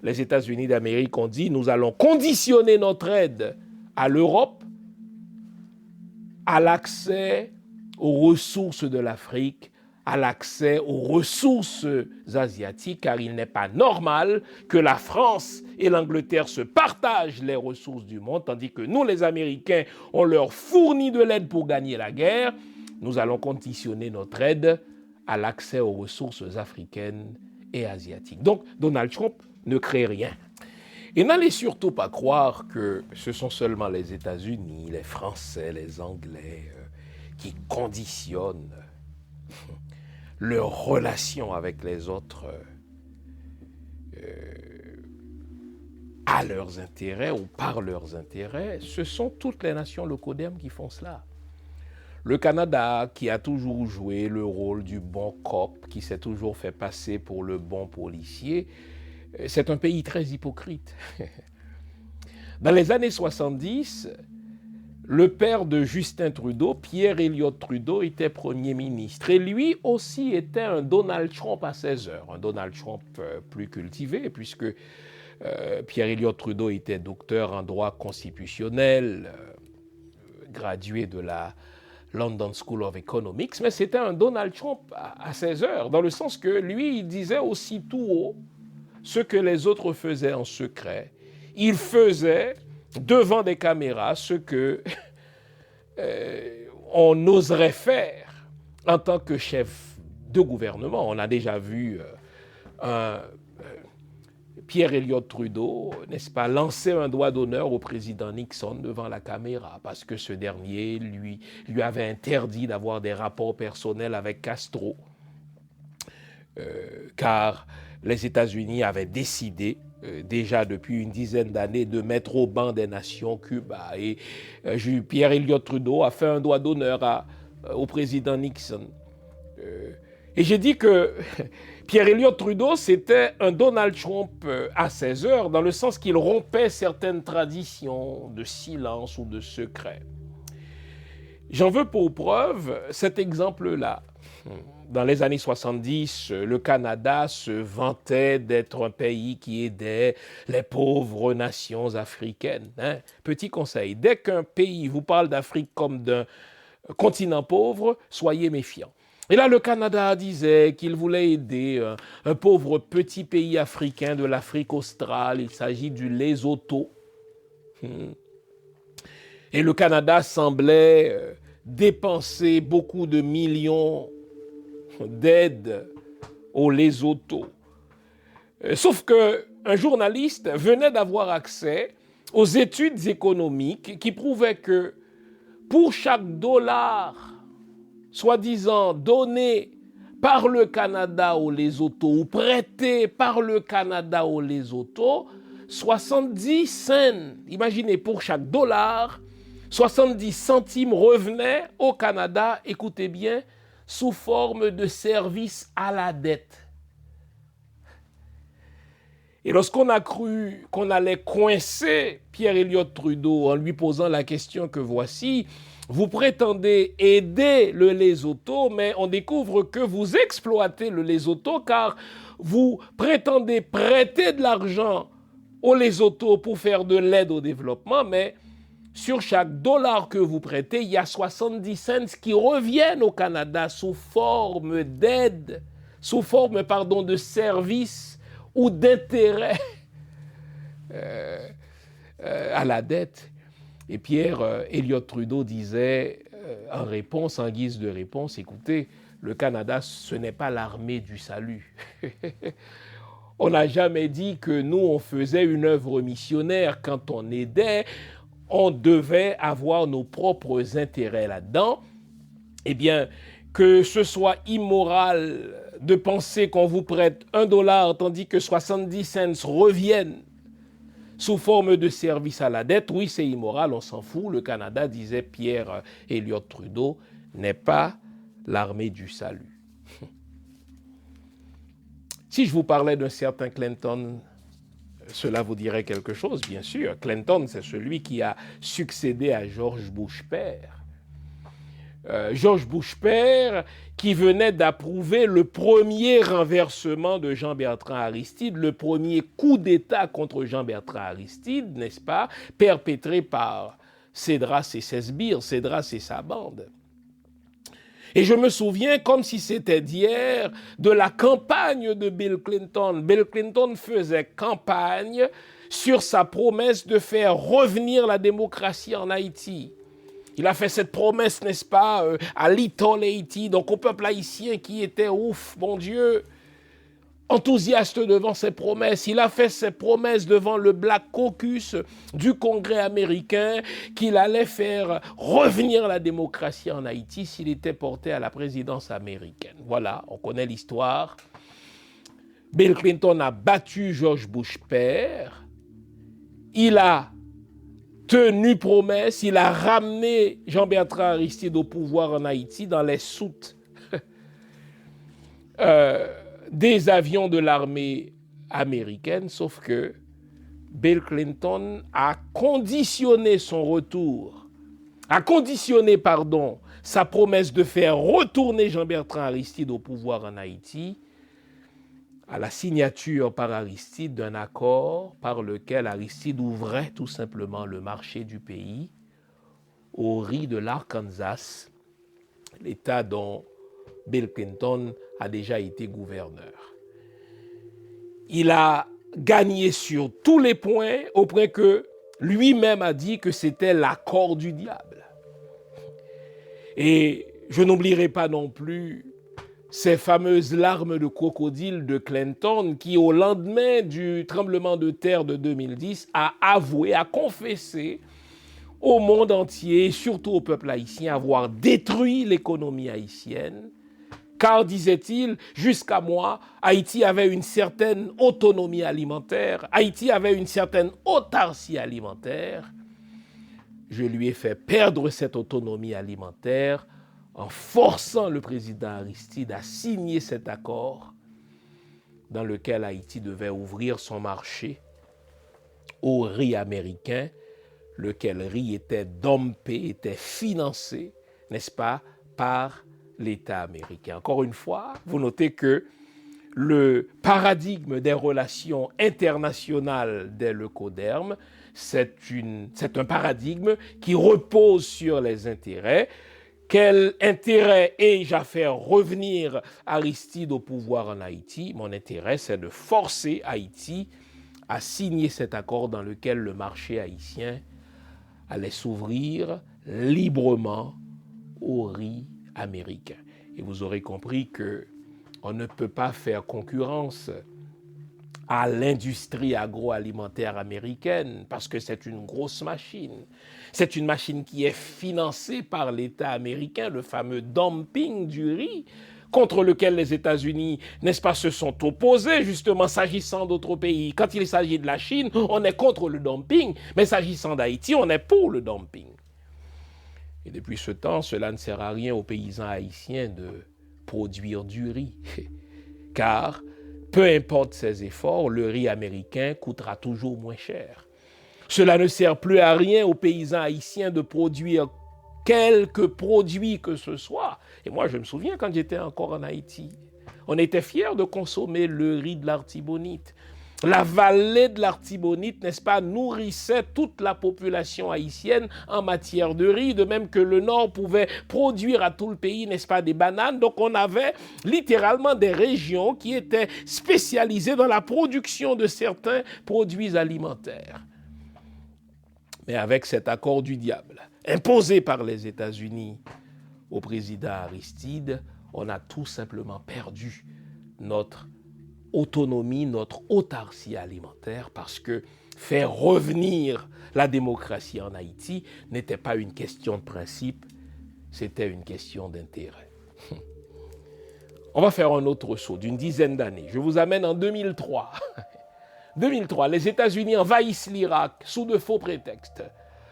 Les États-Unis d'Amérique ont dit, nous allons conditionner notre aide à l'Europe à l'accès aux ressources de l'Afrique, à l'accès aux ressources asiatiques, car il n'est pas normal que la France et l'Angleterre se partagent les ressources du monde, tandis que nous, les Américains, on leur fournit de l'aide pour gagner la guerre. Nous allons conditionner notre aide à l'accès aux ressources africaines et asiatiques. Donc, Donald Trump ne crée rien. Et n'allez surtout pas croire que ce sont seulement les États-Unis, les Français, les Anglais qui conditionnent leurs relations avec les autres à leurs intérêts ou par leurs intérêts. Ce sont toutes les nations locodem qui font cela. Le Canada, qui a toujours joué le rôle du bon cop, qui s'est toujours fait passer pour le bon policier, c'est un pays très hypocrite. Dans les années 70, le père de Justin Trudeau, Pierre Elliott Trudeau, était Premier ministre. Et lui aussi était un Donald Trump à ses heures. Un Donald Trump plus cultivé, puisque Pierre Elliott Trudeau était docteur en droit constitutionnel, gradué de la London School of Economics, mais c'était un Donald Trump à ses heures, dans le sens que lui, il disait aussi tout haut ce que les autres faisaient en secret. Il faisait devant des caméras ce que on oserait faire en tant que chef de gouvernement. On a déjà vu Pierre Elliott Trudeau, n'est-ce pas, lancer un doigt d'honneur au président Nixon devant la caméra parce que ce dernier lui avait interdit d'avoir des rapports personnels avec Castro, car les États-Unis avaient décidé déjà depuis une dizaine d'années de mettre au banc des nations Cuba. Et Pierre Elliott Trudeau a fait un doigt d'honneur au président Nixon. Et j'ai dit que Pierre Elliott Trudeau, c'était un Donald Trump à 16 heures, dans le sens qu'il rompait certaines traditions de silence ou de secret. J'en veux pour preuve cet exemple-là. Dans les années 70, le Canada se vantait d'être un pays qui aidait les pauvres nations africaines. Petit conseil, dès qu'un pays vous parle d'Afrique comme d'un continent pauvre, soyez méfiants. Et là, le Canada disait qu'il voulait aider un pauvre petit pays africain de l'Afrique australe. Il s'agit du Lesotho. Et le Canada semblait dépenser beaucoup de millions d'aide au Lesotho. Sauf qu'un journaliste venait d'avoir accès aux études économiques qui prouvaient que pour chaque dollar soi-disant donné par le Canada au Lesotho ou prêté par le Canada au Lesotho, 70 cents, imaginez, pour chaque dollar, 70 centimes revenaient au Canada, écoutez bien, sous forme de service à la dette. Et lorsqu'on a cru qu'on allait coincer Pierre Elliott Trudeau en lui posant la question que voici, vous prétendez aider le Lesotho, mais on découvre que vous exploitez le Lesotho car vous prétendez prêter de l'argent au Lesotho pour faire de l'aide au développement, mais sur chaque dollar que vous prêtez, il y a 70 cents qui reviennent au Canada sous forme d'aide, sous forme, de service ou d'intérêt à la dette. Et Pierre Elliott Trudeau disait en réponse, en guise de réponse, écoutez, le Canada, ce n'est pas l'armée du salut. On n'a jamais dit que nous, on faisait une œuvre missionnaire. Quand on aidait, on devait avoir nos propres intérêts là-dedans. Eh bien, que ce soit immoral de penser qu'on vous prête $1 tandis que 70 cents reviennent sous forme de service à la dette, oui, c'est immoral, on s'en fout. Le Canada, disait Pierre Elliott Trudeau, n'est pas l'armée du salut. Si je vous parlais d'un certain Clinton, cela vous dirait quelque chose, bien sûr. Clinton, c'est celui qui a succédé à George Bush père. George Bush père, qui venait d'approuver le premier renversement de Jean-Bertrand Aristide, le premier coup d'État contre Jean-Bertrand Aristide, n'est-ce pas, perpétré par Cédras et ses sbires, Cédras et sa bande. Et je me souviens, comme si c'était d'hier, de la campagne de Bill Clinton. Bill Clinton faisait campagne sur sa promesse de faire revenir la démocratie en Haïti. Il a fait cette promesse, n'est-ce pas, à Little Haïti, donc au peuple haïtien qui était, ouf, mon Dieu, enthousiaste devant ses promesses. Il a fait ses promesses devant le Black Caucus du Congrès américain qu'il allait faire revenir la démocratie en Haïti s'il était porté à la présidence américaine. Voilà, on connaît l'histoire. Bill Clinton a battu George Bush père. Il a tenu promesse, il a ramené Jean-Bertrand Aristide au pouvoir en Haïti dans les soutes des avions de l'armée américaine, sauf que Bill Clinton a conditionné son retour, sa promesse de faire retourner Jean-Bertrand Aristide au pouvoir en Haïti à la signature par Aristide d'un accord par lequel Aristide ouvrait tout simplement le marché du pays au riz de l'Arkansas, l'État dont Bill Clinton a déjà été gouverneur. Il a gagné sur tous les points, au point que lui-même a dit que c'était l'accord du diable. Et je n'oublierai pas non plus ces fameuses larmes de crocodile de Clinton qui, au lendemain du tremblement de terre de 2010, a avoué, a confessé au monde entier, surtout au peuple haïtien, avoir détruit l'économie haïtienne. Car, disait-il, jusqu'à moi, Haïti avait une certaine autonomie alimentaire, Haïti avait une certaine autarcie alimentaire. Je lui ai fait perdre cette autonomie alimentaire en forçant le président Aristide à signer cet accord dans lequel Haïti devait ouvrir son marché au riz américain, lequel riz était dompé, était financé, n'est-ce pas, par l'État américain. Encore une fois, vous notez que le paradigme des relations internationales dès le Coderme, c'est un paradigme qui repose sur les intérêts. Quel intérêt ai-je à faire revenir Aristide au pouvoir en Haïti? Mon intérêt, c'est de forcer Haïti à signer cet accord dans lequel le marché haïtien allait s'ouvrir librement au riz américain. Et vous aurez compris qu'on ne peut pas faire concurrence à l'industrie agroalimentaire américaine parce que c'est une grosse machine. C'est une machine qui est financée par l'État américain, le fameux dumping du riz, contre lequel les États-Unis, n'est-ce pas, se sont opposés, justement, s'agissant d'autres pays. Quand il s'agit de la Chine, on est contre le dumping, mais s'agissant d'Haïti, on est pour le dumping. Et depuis ce temps, cela ne sert à rien aux paysans haïtiens de produire du riz, car peu importe ses efforts, le riz américain coûtera toujours moins cher. Cela ne sert plus à rien aux paysans haïtiens de produire quelques produits que ce soit. Et moi, je me souviens quand j'étais encore en Haïti, on était fiers de consommer le riz de l'Artibonite. La vallée de l'Artibonite, n'est-ce pas, nourrissait toute la population haïtienne en matière de riz, de même que le Nord pouvait produire à tout le pays, n'est-ce pas, des bananes. Donc on avait littéralement des régions qui étaient spécialisées dans la production de certains produits alimentaires. Mais avec cet accord du diable, imposé par les États-Unis au président Aristide, on a tout simplement perdu notre autonomie, notre autarcie alimentaire, parce que faire revenir la démocratie en Haïti n'était pas une question de principe, c'était une question d'intérêt. On va faire un autre saut d'une dizaine d'années. Je vous amène en 2003. 2003, les États-Unis envahissent l'Irak sous de faux prétextes.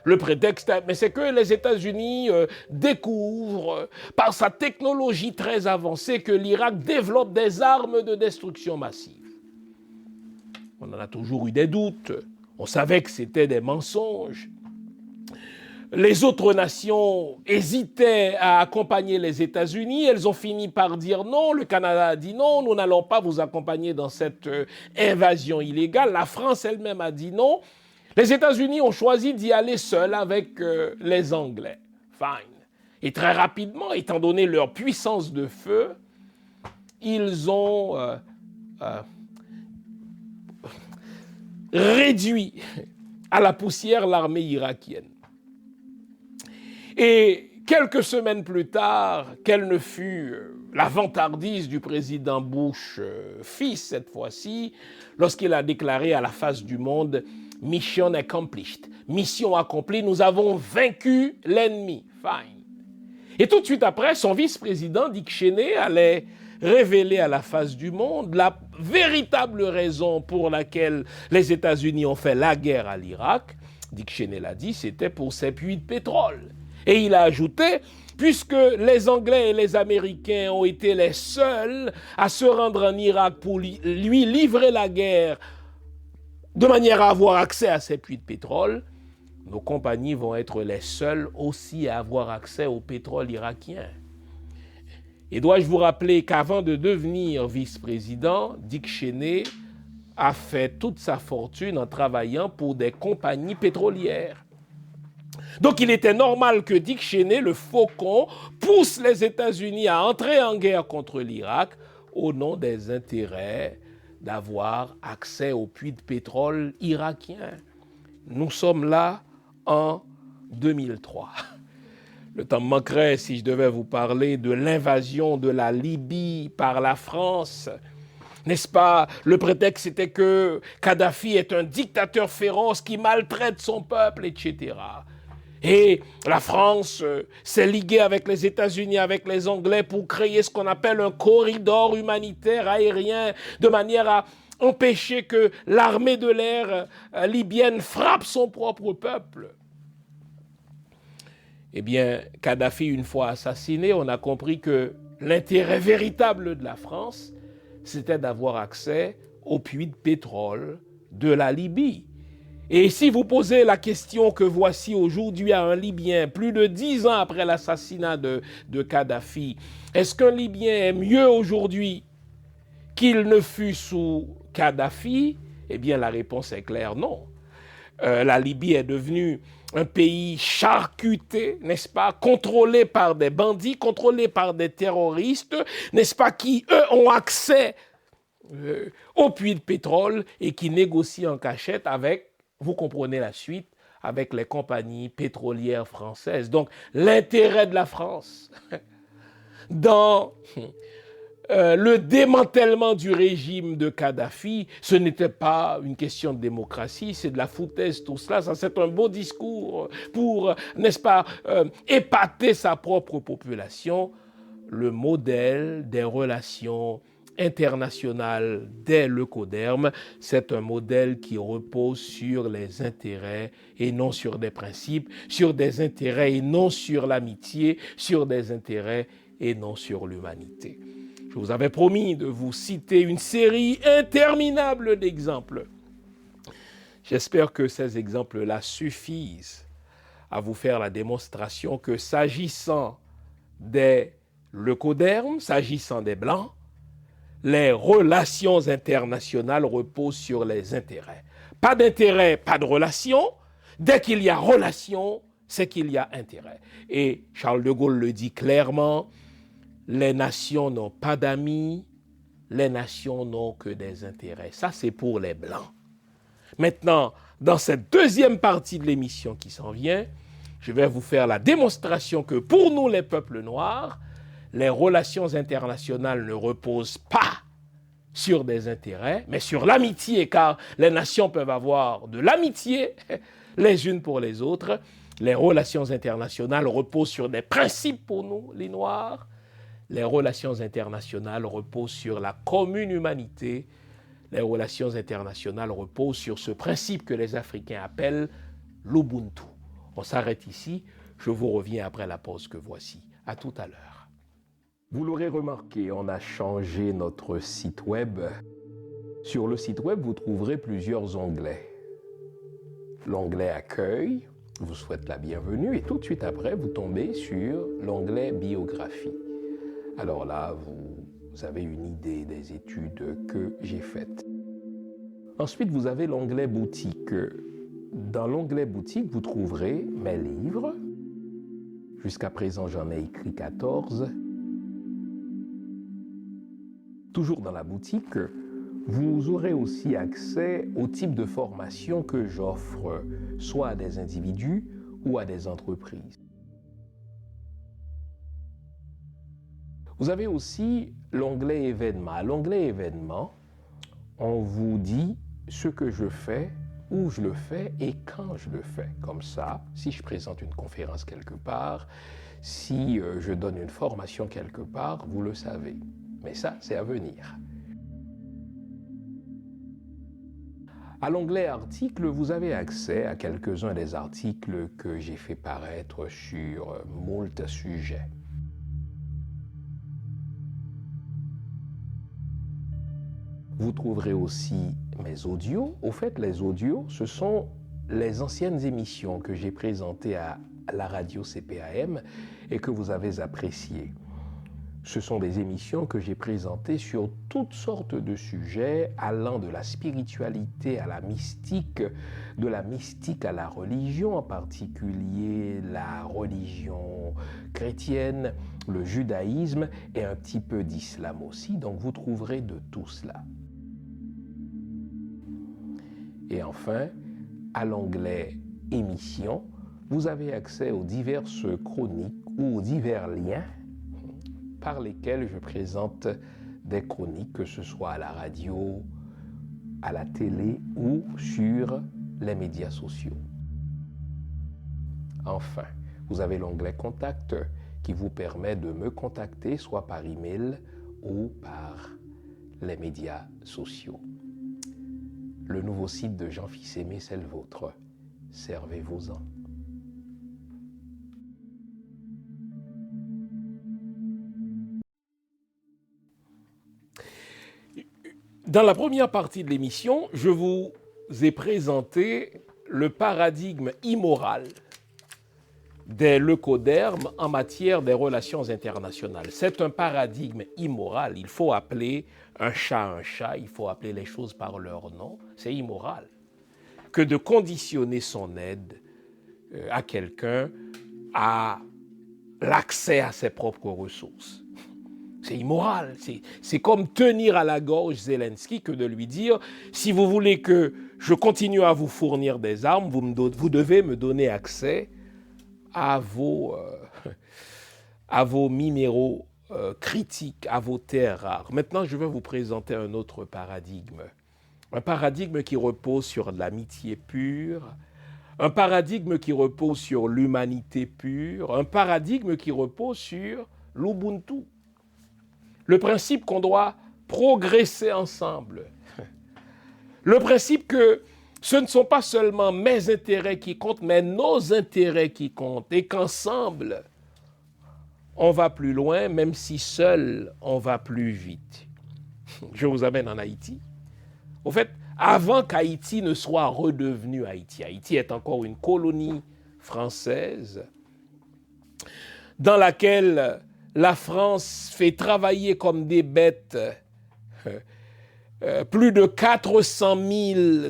Le prétexte, mais c'est que les États-Unis découvrent par sa technologie très avancée que l'Irak développe des armes de destruction massive. On en a toujours eu des doutes. On savait que c'était des mensonges. Les autres nations hésitaient à accompagner les États-Unis. Elles ont fini par dire non. Le Canada a dit non, nous n'allons pas vous accompagner dans cette invasion illégale. La France elle-même a dit non. Les États-Unis ont choisi d'y aller seuls avec les Anglais. Fine. Et très rapidement, étant donné leur puissance de feu, ils ont réduit à la poussière l'armée irakienne. Et quelques semaines plus tard, quelle ne fut la vantardise du président Bush, fils cette fois-ci, lorsqu'il a déclaré à la face du monde « Mission accomplished ». Mission accomplie, nous avons vaincu l'ennemi. Fine. Et tout de suite après, son vice-président, Dick Cheney, allait révéler à la face du monde la véritable raison pour laquelle les États-Unis ont fait la guerre à l'Irak. Dick Cheney l'a dit, c'était pour ses puits de pétrole. Et il a ajouté, puisque les Anglais et les Américains ont été les seuls à se rendre en Irak pour lui livrer la guerre de manière à avoir accès à ces puits de pétrole, nos compagnies vont être les seules aussi à avoir accès au pétrole irakien. Et dois-je vous rappeler qu'avant de devenir vice-président, Dick Cheney a fait toute sa fortune en travaillant pour des compagnies pétrolières. Donc il était normal que Dick Cheney, le faucon, pousse les États-Unis à entrer en guerre contre l'Irak au nom des intérêts d'avoir accès aux puits de pétrole irakiens. Nous sommes là en 2003. Le temps me manquerait si je devais vous parler de l'invasion de la Libye par la France. N'est-ce pas? Le prétexte était que Kadhafi est un dictateur féroce qui maltraite son peuple, etc. Et la France s'est liguée avec les États-Unis, avec les Anglais pour créer ce qu'on appelle un corridor humanitaire aérien de manière à empêcher que l'armée de l'air libyenne frappe son propre peuple. Eh bien, Kadhafi, une fois assassiné, on a compris que l'intérêt véritable de la France, c'était d'avoir accès aux puits de pétrole de la Libye. Et si vous posez la question que voici aujourd'hui à un Libyen, plus de 10 ans après l'assassinat de Kadhafi, est-ce qu'un Libyen est mieux aujourd'hui qu'il ne fut sous Kadhafi? Eh bien, la réponse est claire, non. La Libye est devenue un pays charcuté, n'est-ce pas, contrôlé par des bandits, contrôlé par des terroristes, n'est-ce pas, qui, eux, ont accès aux puits de pétrole et qui négocient en cachette avec, vous comprenez la suite, avec les compagnies pétrolières françaises. Donc, l'intérêt de la France dans le démantèlement du régime de Kadhafi, ce n'était pas une question de démocratie, c'est de la foutaise tout cela. Ça, c'est un beau discours pour, n'est-ce pas, épater sa propre population. Le modèle des relations internationales dès le Coderme, c'est un modèle qui repose sur les intérêts et non sur des principes, sur des intérêts et non sur l'amitié, sur des intérêts et non sur l'humanité. Je vous avais promis de vous citer une série interminable d'exemples. J'espère que ces exemples-là suffisent à vous faire la démonstration que s'agissant des leucodermes, s'agissant des Blancs, les relations internationales reposent sur les intérêts. Pas d'intérêt, pas de relation. Dès qu'il y a relation, c'est qu'il y a intérêt. Et Charles de Gaulle le dit clairement, les nations n'ont pas d'amis, les nations n'ont que des intérêts. Ça, c'est pour les Blancs. Maintenant, dans cette deuxième partie de l'émission qui s'en vient, je vais vous faire la démonstration que pour nous, les peuples noirs, les relations internationales ne reposent pas sur des intérêts, mais sur l'amitié, car les nations peuvent avoir de l'amitié les unes pour les autres. Les relations internationales reposent sur des principes pour nous, les Noirs. Les relations internationales reposent sur la commune humanité. Les relations internationales reposent sur ce principe que les Africains appellent l'Ubuntu. On s'arrête ici. Je vous reviens après la pause que voici. À tout à l'heure. Vous l'aurez remarqué, on a changé notre site web. Sur le site web, vous trouverez plusieurs onglets. L'onglet Accueil vous souhaite la bienvenue et tout de suite après, vous tombez sur l'onglet Biographie. Alors là, vous avez une idée des études que j'ai faites. Ensuite, vous avez l'onglet Boutique. Dans l'onglet Boutique, vous trouverez mes livres. Jusqu'à présent, j'en ai écrit 14. Toujours dans la boutique, vous aurez aussi accès au type de formation que j'offre, soit à des individus ou à des entreprises. Vous avez aussi l'onglet événements. À l'onglet événements, on vous dit ce que je fais, où je le fais et quand je le fais. Comme ça, si je présente une conférence quelque part, si je donne une formation quelque part, vous le savez. Mais ça, c'est à venir. À l'onglet articles, vous avez accès à quelques-uns des articles que j'ai fait paraître sur moult sujets. Vous trouverez aussi mes audios. Au fait, les audios, ce sont les anciennes émissions que j'ai présentées à la radio CPAM et que vous avez appréciées. Ce sont des émissions que j'ai présentées sur toutes sortes de sujets allant de la spiritualité à la mystique, de la mystique à la religion, en particulier la religion chrétienne, le judaïsme et un petit peu d'islam aussi. Donc vous trouverez de tout cela. Et enfin, à l'onglet émissions, vous avez accès aux diverses chroniques ou aux divers liens par lesquels je présente des chroniques, que ce soit à la radio, à la télé ou sur les médias sociaux. Enfin, vous avez l'onglet Contact qui vous permet de me contacter soit par email ou par les médias sociaux. Le nouveau site de Jean Fils-Aimé, c'est le vôtre. Servez-vous-en. Dans la première partie de l'émission, je vous ai présenté le paradigme immoral des leucodermes en matière des relations internationales. C'est un paradigme immoral. Il faut appeler un chat, il faut appeler les choses par leur nom. C'est immoral que de conditionner son aide à quelqu'un à l'accès à ses propres ressources. C'est immoral. C'est comme tenir à la gorge Zelensky que de lui dire « Si vous voulez que je continue à vous fournir des armes, vous devez me donner accès à vos minéraux critiques, à vos terres rares. » Maintenant, je vais vous présenter un autre paradigme. Un paradigme qui repose sur l'amitié pure, un paradigme qui repose sur l'humanité pure, un paradigme qui repose sur l'Ubuntu. Le principe qu'on doit progresser ensemble. Le principe que ce ne sont pas seulement mes intérêts qui comptent, mais nos intérêts qui comptent. Et qu'ensemble, on va plus loin, même si seul, on va plus vite. Je vous amène en Haïti. Au fait, avant qu'Haïti ne soit redevenu Haïti, Haïti est encore une colonie française dans laquelle la France fait travailler comme des bêtes plus de 400 000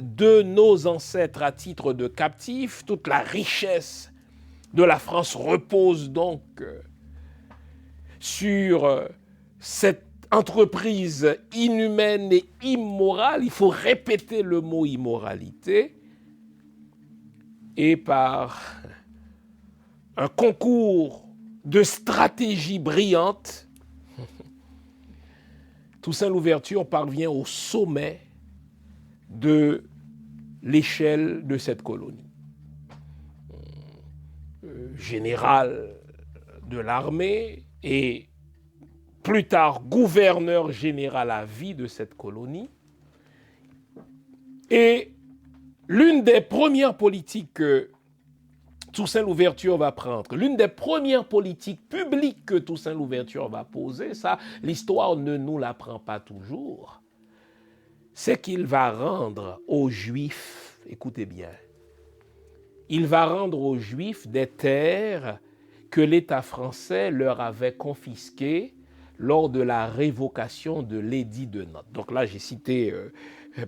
de nos ancêtres à titre de captifs. Toute la richesse de la France repose donc sur cette entreprise inhumaine et immorale. Il faut répéter le mot immoralité. Et par un concours de stratégie brillante, Toussaint Louverture parvient au sommet de l'échelle de cette colonie. Général de l'armée et plus tard gouverneur général à vie de cette colonie. Et l'une des premières politiques que Toussaint Louverture va prendre, l'une des premières politiques publiques que Toussaint Louverture va poser, ça, l'histoire ne nous l'apprend pas toujours, c'est qu'il va rendre aux Juifs, écoutez bien, il va rendre aux Juifs des terres que l'État français leur avait confisquées lors de la révocation de l'édit de Nantes. Donc là, j'ai cité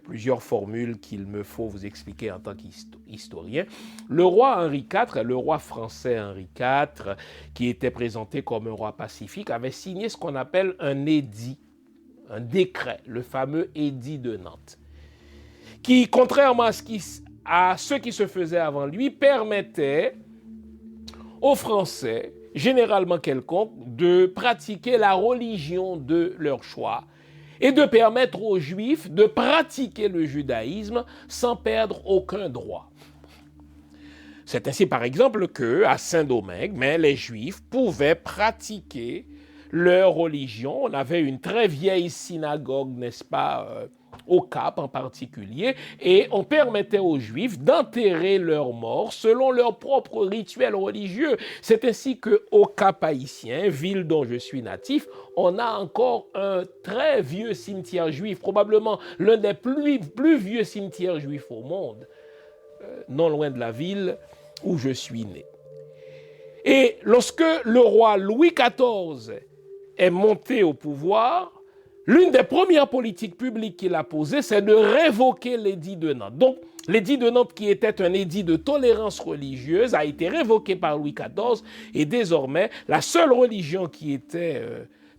plusieurs formules qu'il me faut vous expliquer en tant qu'historien. Le roi Henri IV, le roi français Henri IV, qui était présenté comme un roi pacifique, avait signé ce qu'on appelle un édit, un décret, le fameux édit de Nantes, qui, contrairement à ce qui se faisait avant lui, permettait aux Français, généralement quelconques, de pratiquer la religion de leur choix et de permettre aux Juifs de pratiquer le judaïsme sans perdre aucun droit. C'est ainsi, par exemple, qu'à Saint-Domingue, les Juifs pouvaient pratiquer leur religion. On avait une très vieille synagogue, n'est-ce pas, au Cap en particulier, et on permettait aux Juifs d'enterrer leurs morts selon leurs propres rituels religieux. C'est ainsi qu'au Cap haïtien, ville dont je suis natif, on a encore un très vieux cimetière juif, probablement l'un des plus vieux cimetières juifs au monde, non loin de la ville où je suis né. Et lorsque le roi Louis XIV est monté au pouvoir, l'une des premières politiques publiques qu'il a posées, c'est de révoquer l'édit de Nantes. Donc, l'édit de Nantes, qui était un édit de tolérance religieuse, a été révoqué par Louis XIV et désormais, la seule religion qui était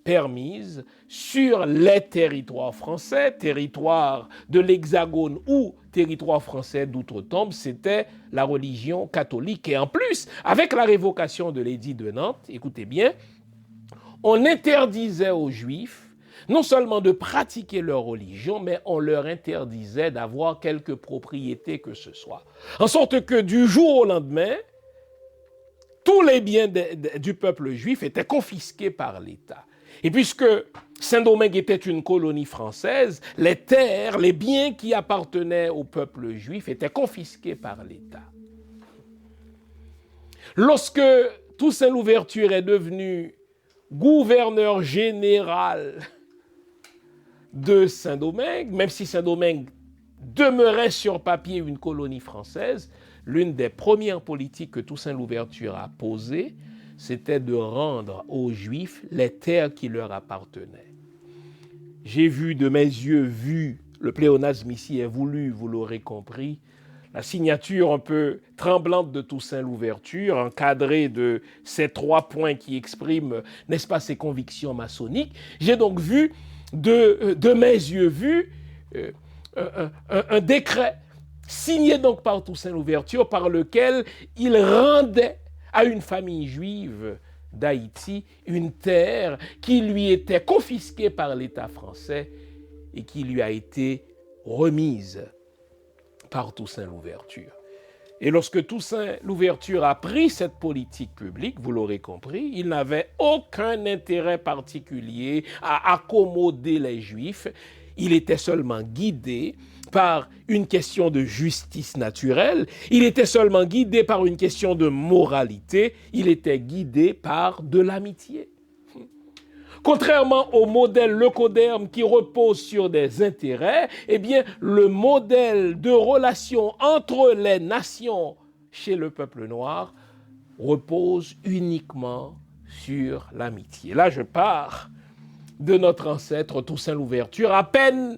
permise sur les territoires français, territoire de l'Hexagone ou territoire français d'outre-tombe, c'était la religion catholique. Et en plus, avec la révocation de l'édit de Nantes, écoutez bien, on interdisait aux Juifs non seulement de pratiquer leur religion, mais on leur interdisait d'avoir quelque propriété que ce soit. En sorte que du jour au lendemain, tous les biens du peuple juif étaient confisqués par l'État. Et puisque Saint-Domingue était une colonie française, les terres, les biens qui appartenaient au peuple juif étaient confisqués par l'État. Lorsque Toussaint Louverture est devenu gouverneur général de Saint-Domingue, même si Saint-Domingue demeurait sur papier une colonie française, l'une des premières politiques que Toussaint Louverture a posées, c'était de rendre aux Juifs les terres qui leur appartenaient. J'ai vu de mes yeux, le pléonasme ici est voulu, vous l'aurez compris, la signature un peu tremblante de Toussaint Louverture, encadrée de ces 3 points qui expriment, n'est-ce pas, ses convictions maçonniques. J'ai donc vu, de mes yeux un décret signé donc par Toussaint Louverture par lequel il rendait à une famille juive d'Haïti une terre qui lui était confisquée par l'État français et qui lui a été remise par Toussaint Louverture. Et lorsque Toussaint Louverture a pris cette politique publique, vous l'aurez compris, il n'avait aucun intérêt particulier à accommoder les Juifs. Il était seulement guidé par une question de justice naturelle, il était seulement guidé par une question de moralité, il était guidé par de l'amitié. Contrairement au modèle leucoderme qui repose sur des intérêts, eh bien, le modèle de relation entre les nations chez le peuple noir repose uniquement sur l'amitié. Là, je pars de notre ancêtre Toussaint Louverture. À peine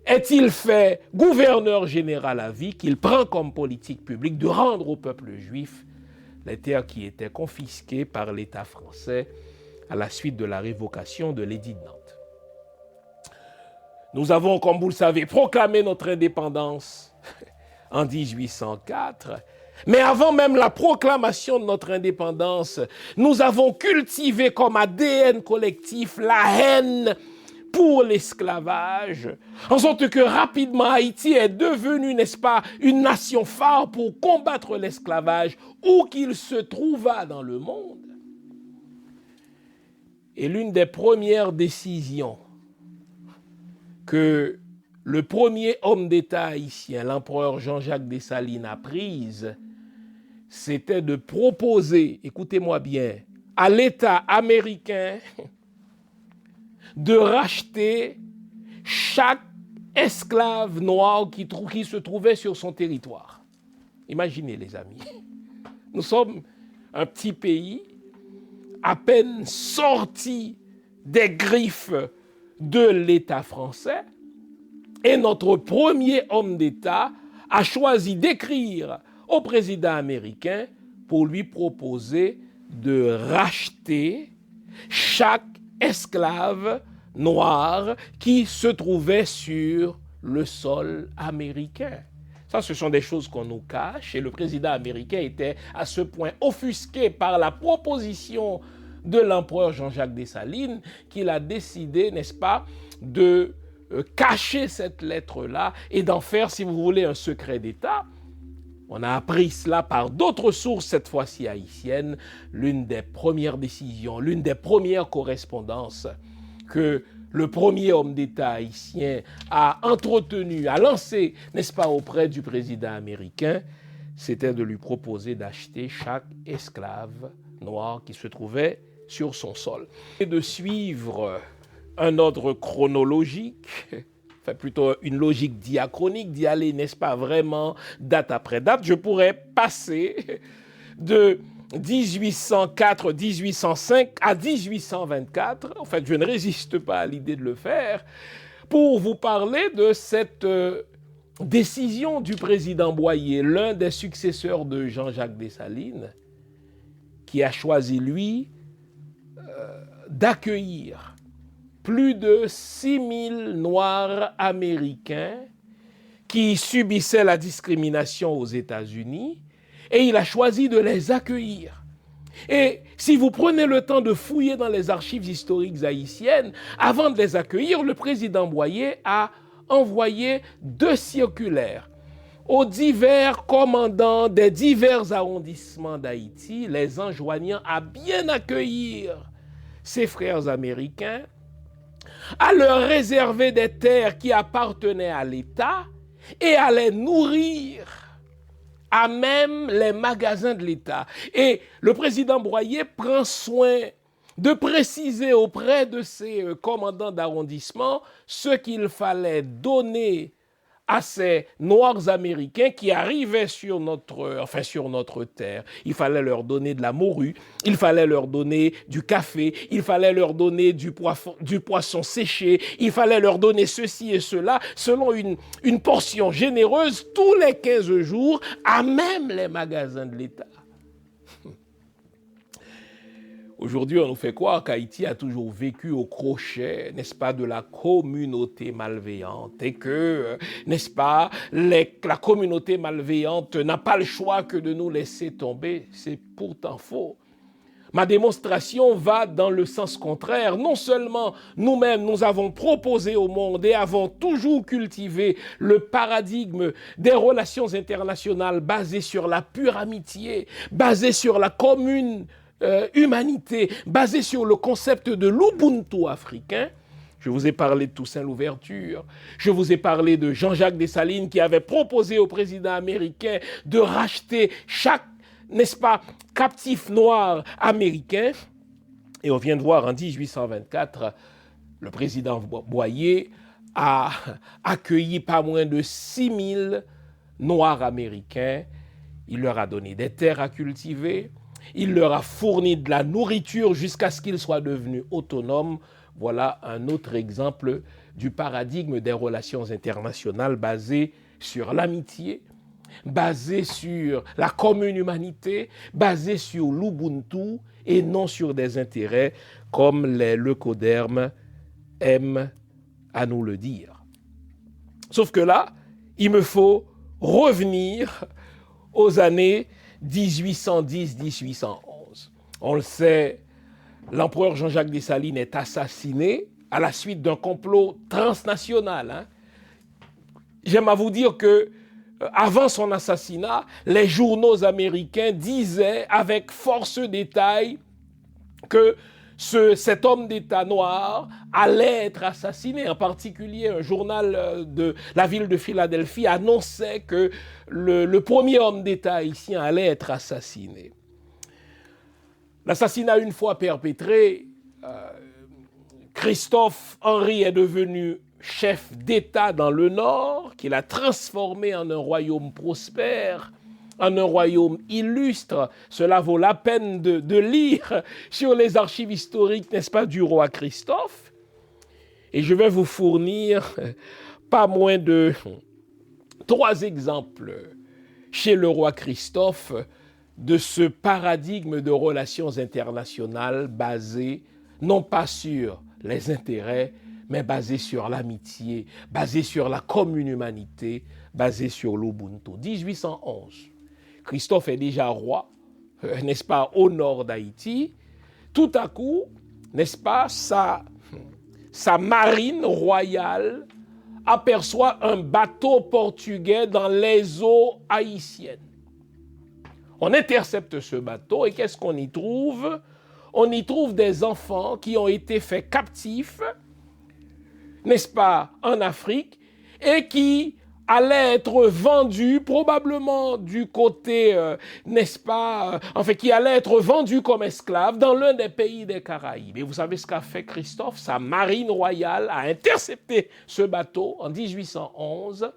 est-il fait gouverneur général à vie qu'il prend comme politique publique de rendre au peuple juif les terres qui étaient confisquées par l'État français à la suite de la révocation de l'édit de Nantes. Nous avons, comme vous le savez, proclamé notre indépendance en 1804, mais avant même la proclamation de notre indépendance, nous avons cultivé comme ADN collectif la haine pour l'esclavage, en sorte que rapidement Haïti est devenue, n'est-ce pas, une nation phare pour combattre l'esclavage où qu'il se trouvât dans le monde. Et l'une des premières décisions que le premier homme d'État haïtien, l'empereur Jean-Jacques Dessalines, a prise, c'était de proposer, écoutez-moi bien, à l'État américain de racheter chaque esclave noir qui se trouvait sur son territoire. Imaginez, les amis, nous sommes un petit pays à peine sorti des griffes de l'État français, et notre premier homme d'État a choisi d'écrire au président américain pour lui proposer de racheter chaque esclave noir qui se trouvait sur le sol américain. Ça, ce sont des choses qu'on nous cache, et le président américain était à ce point offusqué par la proposition de l'empereur Jean-Jacques Dessalines qu'il a décidé, n'est-ce pas, de cacher cette lettre-là et d'en faire, si vous voulez, un secret d'État. On a appris cela par d'autres sources, cette fois-ci haïtiennes, l'une des premières décisions, l'une des premières correspondances que le premier homme d'État haïtien a entretenu, a lancé, n'est-ce pas, auprès du président américain, c'était de lui proposer d'acheter chaque esclave noir qui se trouvait sur son sol. Et de suivre un ordre chronologique, enfin plutôt une logique diachronique, d'y aller, n'est-ce pas, vraiment date après date, je pourrais passer de 1804, 1805 à 1824. En fait, je ne résiste pas à l'idée de le faire pour vous parler de cette décision du président Boyer, l'un des successeurs de Jean-Jacques Dessalines, qui a choisi, lui, d'accueillir plus de 6000 Noirs américains qui subissaient la discrimination aux États-Unis, et il a choisi de les accueillir. Et si vous prenez le temps de fouiller dans les archives historiques haïtiennes, avant de les accueillir, le président Boyer a envoyé 2 circulaires aux divers commandants des divers arrondissements d'Haïti, les enjoignant à bien accueillir ses frères américains, à leur réserver des terres qui appartenaient à l'État et à les nourrir à même les magasins de l'État. Et le président Boyer prend soin de préciser auprès de ses commandants d'arrondissement ce qu'il fallait donner à ces Noirs américains qui arrivaient sur notre terre. Il fallait leur donner de la morue, il fallait leur donner du café, il fallait leur donner du poisson séché, il fallait leur donner ceci et cela, selon une portion généreuse tous les 15 jours, à même les magasins de l'État. Aujourd'hui, on nous fait croire qu'Haïti a toujours vécu au crochet, n'est-ce pas, de la communauté malveillante et que, n'est-ce pas, la communauté malveillante n'a pas le choix que de nous laisser tomber. C'est pourtant faux. Ma démonstration va dans le sens contraire. Non seulement nous-mêmes, nous avons proposé au monde et avons toujours cultivé le paradigme des relations internationales basées sur la pure amitié, basées sur la commune humanité, basée sur le concept de l'Ubuntu africain. Je vous ai parlé de Toussaint Louverture, je vous ai parlé de Jean-Jacques Dessalines qui avait proposé au président américain de racheter chaque, n'est-ce pas, captif noir américain. Et on vient de voir en 1824, le président Boyer a accueilli pas moins de 6000 noirs américains. Il leur a donné des terres à cultiver. Il leur a fourni de la nourriture jusqu'à ce qu'ils soient devenus autonomes. Voilà un autre exemple du paradigme des relations internationales basé sur l'amitié, basé sur la commune humanité, basé sur l'Ubuntu et non sur des intérêts comme les leucodermes aiment à nous le dire. Sauf que là, il me faut revenir aux années 1810-1811. On le sait, l'empereur Jean-Jacques Dessalines est assassiné à la suite d'un complot transnational. J'aime à vous dire que avant son assassinat, les journaux américains disaient avec force détail que cet homme d'État noir allait être assassiné. En particulier, un journal de la ville de Philadelphie annonçait que le premier homme d'État haïtien allait être assassiné. L'assassinat une fois perpétré, Christophe Henry est devenu chef d'État dans le Nord, qu'il a transformé en un royaume prospère, en un royaume illustre. Cela vaut la peine de lire sur les archives historiques, n'est-ce pas, du roi Christophe. Et je vais vous fournir pas moins de 3 exemples chez le roi Christophe de ce paradigme de relations internationales basé non pas sur les intérêts, mais basé sur l'amitié, basé sur la commune humanité, basé sur l'Ubuntu. 1811. Christophe est déjà roi, n'est-ce pas, au nord d'Haïti. Tout à coup, n'est-ce pas, sa marine royale aperçoit un bateau portugais dans les eaux haïtiennes. On intercepte ce bateau et qu'est-ce qu'on y trouve? On y trouve des enfants qui ont été faits captifs, n'est-ce pas, en Afrique, et qui allait être vendu probablement du côté, n'est-ce pas, qui allait être vendu comme esclave dans l'un des pays des Caraïbes. Et vous savez ce qu'a fait Christophe? Sa marine royale a intercepté ce bateau en 1811,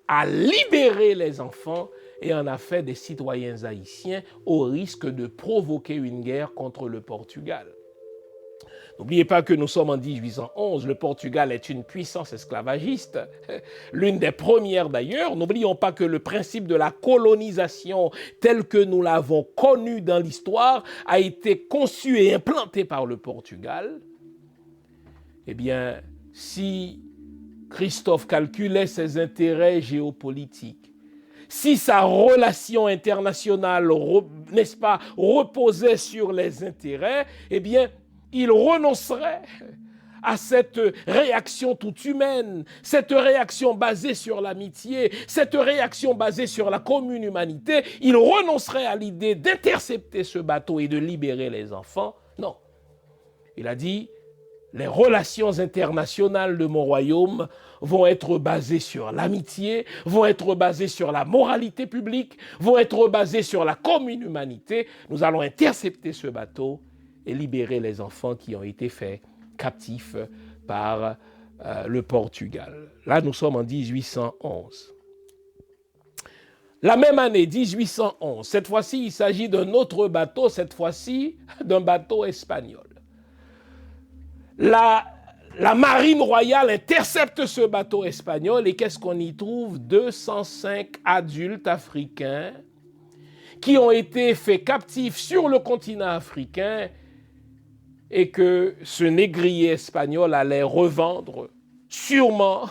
a libéré les enfants et en a fait des citoyens haïtiens au risque de provoquer une guerre contre le Portugal. N'oubliez pas que nous sommes en 1811, le Portugal est une puissance esclavagiste, l'une des premières d'ailleurs. N'oublions pas que le principe de la colonisation tel que nous l'avons connu dans l'histoire a été conçu et implanté par le Portugal. Eh bien, si Christophe calculait ses intérêts géopolitiques, si sa relation internationale, n'est-ce pas, reposait sur les intérêts, eh bien, il renoncerait à cette réaction toute humaine, cette réaction basée sur l'amitié, cette réaction basée sur la commune humanité. Il renoncerait à l'idée d'intercepter ce bateau et de libérer les enfants. Non. Il a dit, les relations internationales de mon royaume vont être basées sur l'amitié, vont être basées sur la moralité publique, vont être basées sur la commune humanité. Nous allons intercepter ce bateau et libérer les enfants qui ont été faits captifs par le Portugal. Là, nous sommes en 1811. La même année, 1811, cette fois-ci, il s'agit d'un autre bateau, cette fois-ci, d'un bateau espagnol. La marine royale intercepte ce bateau espagnol et qu'est-ce qu'on y trouve? 205 adultes africains qui ont été faits captifs sur le continent africain et que ce négrier espagnol allait revendre sûrement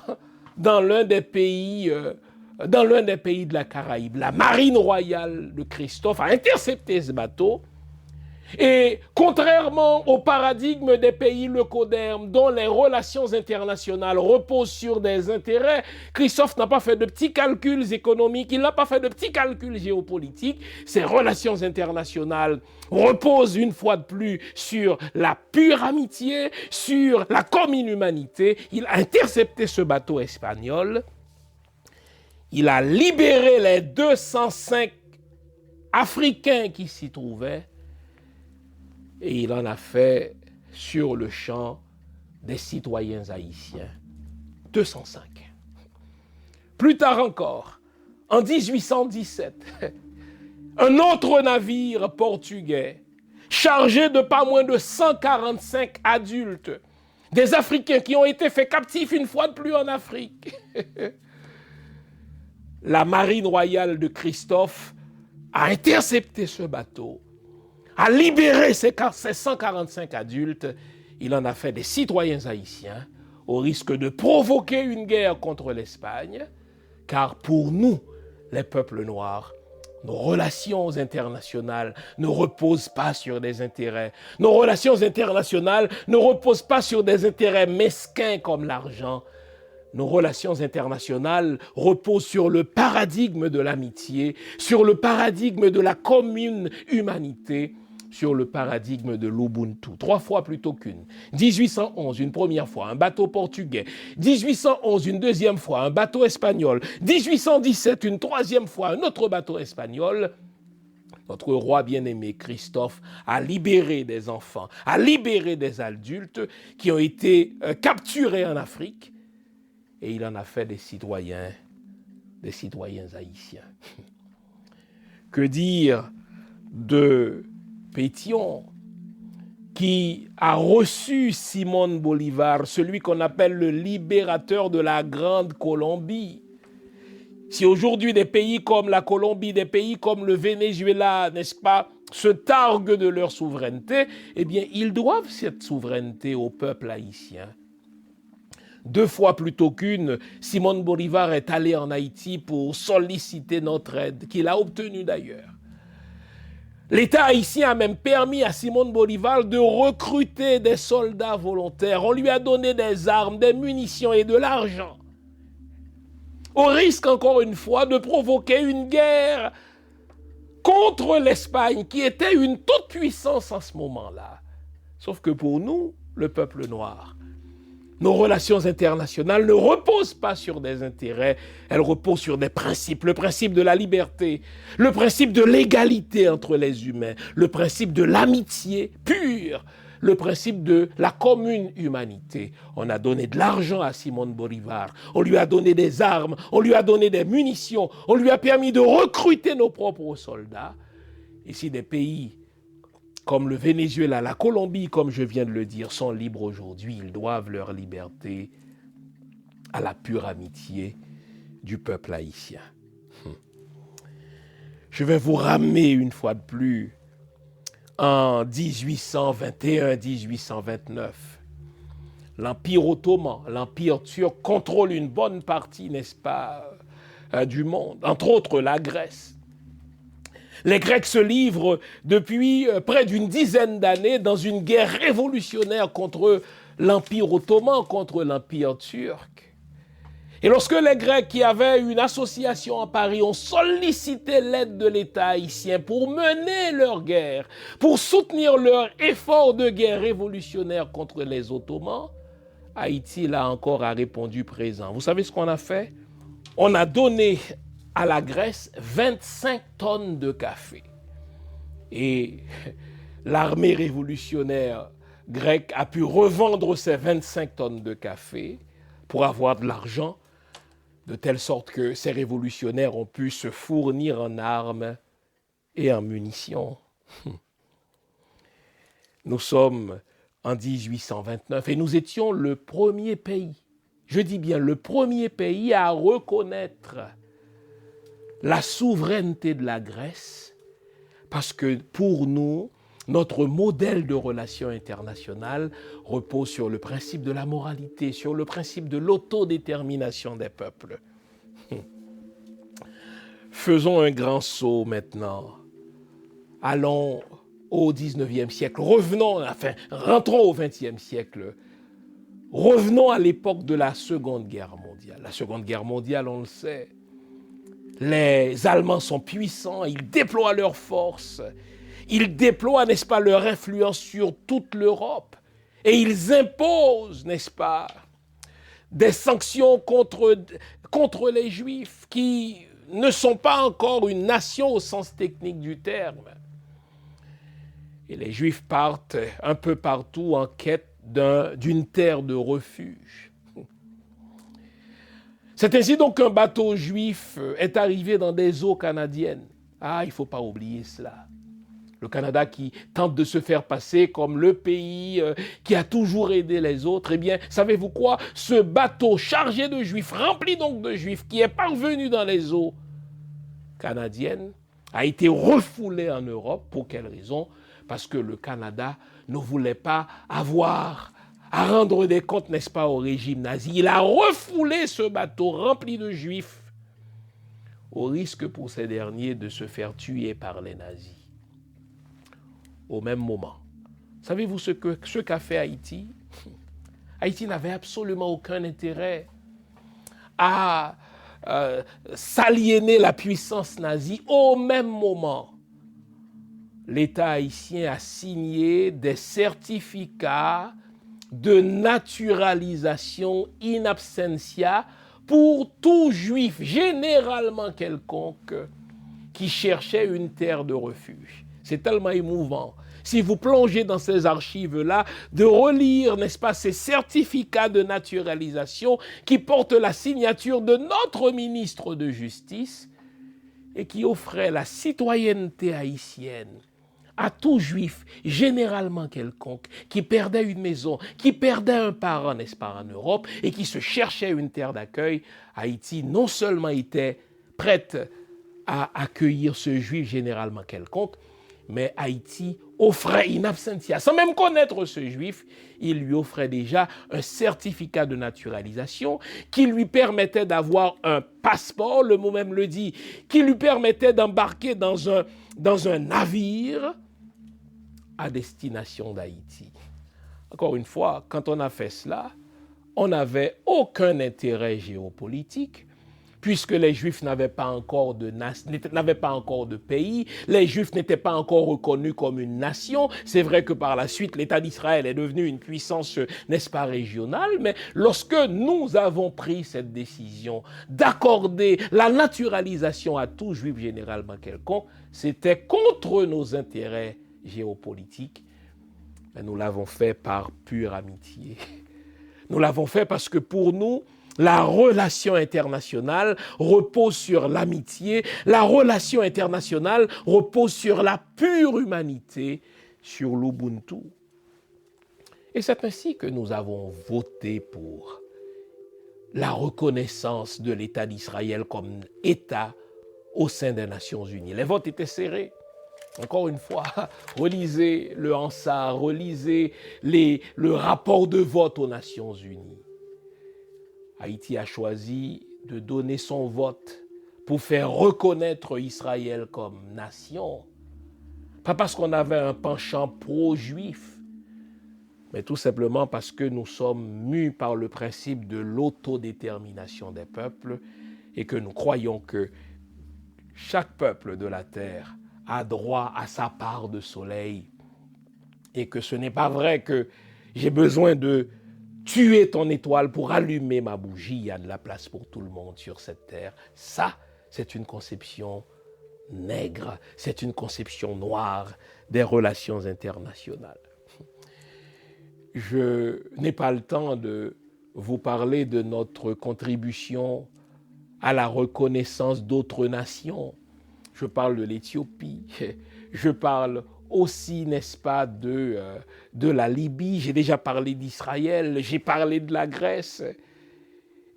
dans l'un des pays de la Caraïbe. La marine royale de Christophe a intercepté ce bateau et contrairement au paradigme des pays leucodermes dont les relations internationales reposent sur des intérêts, Christophe n'a pas fait de petits calculs économiques, il n'a pas fait de petits calculs géopolitiques. Ces relations internationales reposent une fois de plus sur la pure amitié, sur la commune humanité. Il a intercepté ce bateau espagnol, il a libéré les 205 Africains qui s'y trouvaient, et il en a fait sur le champ des citoyens haïtiens. 205. Plus tard encore, en 1817, un autre navire portugais, chargé de pas moins de 145 adultes, des Africains qui ont été faits captifs une fois de plus en Afrique. La marine royale de Christophe a intercepté ce bateau, a libéré ces 145 adultes, il en a fait des citoyens haïtiens, au risque de provoquer une guerre contre l'Espagne, car pour nous, les peuples noirs, nos relations internationales ne reposent pas sur des intérêts. Nos relations internationales ne reposent pas sur des intérêts mesquins comme l'argent. Nos relations internationales reposent sur le paradigme de l'amitié, sur le paradigme de la commune humanité, sur le paradigme de l'Ubuntu. 3 fois plutôt qu'une. 1811, une première fois, un bateau portugais. 1811, une deuxième fois, un bateau espagnol. 1817, une troisième fois, un autre bateau espagnol. Notre roi bien-aimé Christophe a libéré des enfants, a libéré des adultes qui ont été capturés en Afrique. Et il en a fait des citoyens haïtiens. Que dire de Pétion, qui a reçu Simón Bolívar, celui qu'on appelle le libérateur de la Grande Colombie. Si aujourd'hui des pays comme la Colombie, des pays comme le Venezuela, n'est-ce pas, se targuent de leur souveraineté, eh bien, ils doivent cette souveraineté au peuple haïtien. 2 fois plutôt qu'une, Simón Bolívar est allé en Haïti pour solliciter notre aide, qu'il a obtenue d'ailleurs. L'État haïtien a même permis à Simón Bolívar de recruter des soldats volontaires. On lui a donné des armes, des munitions et de l'argent. Au risque, encore une fois, de provoquer une guerre contre l'Espagne, qui était une toute puissance en ce moment-là. Sauf que pour nous, le peuple noir, nos relations internationales ne reposent pas sur des intérêts, elles reposent sur des principes. Le principe de la liberté, le principe de l'égalité entre les humains, le principe de l'amitié pure, le principe de la commune humanité. On a donné de l'argent à Simón Bolívar, on lui a donné des armes, on lui a donné des munitions, on lui a permis de recruter nos propres soldats. Et si des pays comme le Venezuela, la Colombie, comme je viens de le dire, sont libres aujourd'hui, ils doivent leur liberté à la pure amitié du peuple haïtien. Je vais vous ramener une fois de plus en 1821-1829. L'Empire ottoman, l'Empire turc contrôle une bonne partie, n'est-ce pas, du monde, entre autres la Grèce. Les Grecs se livrent depuis près d'une dizaine d'années dans une guerre révolutionnaire contre l'Empire ottoman, contre l'Empire turc. Et lorsque les Grecs qui avaient une association à Paris ont sollicité l'aide de l'État haïtien pour mener leur guerre, pour soutenir leur effort de guerre révolutionnaire contre les Ottomans, Haïti, là encore, a répondu présent. Vous savez ce qu'on a fait? On a donné à la Grèce 25 tonnes de café. Et l'armée révolutionnaire grecque a pu revendre ses 25 tonnes de café pour avoir de l'argent, de telle sorte que ces révolutionnaires ont pu se fournir en armes et en munitions. Nous sommes en 1829 et nous étions le premier pays, je dis bien le premier pays à reconnaître la souveraineté de la Grèce, parce que pour nous, notre modèle de relations internationales repose sur le principe de la moralité, sur le principe de l'autodétermination des peuples. Faisons un grand saut maintenant. Allons au 19e siècle, rentrons au 20e siècle. Revenons à l'époque de la Seconde Guerre mondiale. La Seconde Guerre mondiale, on le sait, les Allemands sont puissants, ils déploient leurs forces, ils déploient, n'est-ce pas, leur influence sur toute l'Europe et ils imposent, n'est-ce pas, des sanctions contre les Juifs qui ne sont pas encore une nation au sens technique du terme. Et les Juifs partent un peu partout en quête d'une terre de refuge. C'est ainsi donc qu'un bateau juif est arrivé dans des eaux canadiennes. Ah, il ne faut pas oublier cela. Le Canada qui tente de se faire passer comme le pays qui a toujours aidé les autres. Eh bien, savez-vous quoi? Ce bateau chargé de juifs, rempli donc de juifs, qui est parvenu dans les eaux canadiennes, a été refoulé en Europe. Pour quelle raison? Parce que le Canada ne voulait pas avoir à rendre des comptes, n'est-ce pas, au régime nazi. Il a refoulé ce bateau rempli de juifs au risque pour ces derniers de se faire tuer par les nazis. Au même moment, savez-vous ce qu'a fait Haïti? Haïti n'avait absolument aucun intérêt à s'aliéner la puissance nazie. Au même moment, l'État haïtien a signé des certificats de naturalisation in absentia pour tout juif, généralement quelconque, qui cherchait une terre de refuge. C'est tellement émouvant. Si vous plongez dans ces archives-là, de relire, n'est-ce pas, ces certificats de naturalisation qui portent la signature de notre ministre de Justice et qui offraient la citoyenneté haïtienne à tout juif, généralement quelconque, qui perdait une maison, qui perdait un parent, n'est-ce pas, en Europe, et qui se cherchait une terre d'accueil. Haïti non seulement était prête à accueillir ce juif généralement quelconque, mais Haïti offrait in absentia, sans même connaître ce juif, il lui offrait déjà un certificat de naturalisation qui lui permettait d'avoir un passeport, le mot même le dit, qui lui permettait d'embarquer dans un navire à destination d'Haïti. Encore une fois, quand on a fait cela, on n'avait aucun intérêt géopolitique, puisque les Juifs n'avaient pas encore de pays, les Juifs n'étaient pas encore reconnus comme une nation. C'est vrai que par la suite, l'État d'Israël est devenu une puissance, n'est-ce pas, régionale, mais lorsque nous avons pris cette décision d'accorder la naturalisation à tout Juif généralement quelconque, c'était contre nos intérêts géopolitiques, mais nous l'avons fait par pure amitié. Nous l'avons fait parce que pour nous, la relation internationale repose sur l'amitié, la relation internationale repose sur la pure humanité, sur l'Ubuntu. Et c'est ainsi que nous avons voté pour la reconnaissance de l'État d'Israël comme État au sein des Nations Unies. Les votes étaient serrés. Encore une fois, relisez le Hansard, relisez le rapport de vote aux Nations Unies. Haïti a choisi de donner son vote pour faire reconnaître Israël comme nation. Pas parce qu'on avait un penchant pro-juif, mais tout simplement parce que nous sommes mus par le principe de l'autodétermination des peuples et que nous croyons que chaque peuple de la terre a droit à sa part de soleil et que ce n'est pas vrai que j'ai besoin de tuer ton étoile pour allumer ma bougie. Il y a de la place pour tout le monde sur cette terre. Ça, c'est une conception nègre. C'est une conception noire des relations internationales. Je n'ai pas le temps de vous parler de notre contribution à la reconnaissance d'autres nations. Je parle de l'Éthiopie, je parle aussi, n'est-ce pas, de la Libye, j'ai déjà parlé d'Israël, j'ai parlé de la Grèce.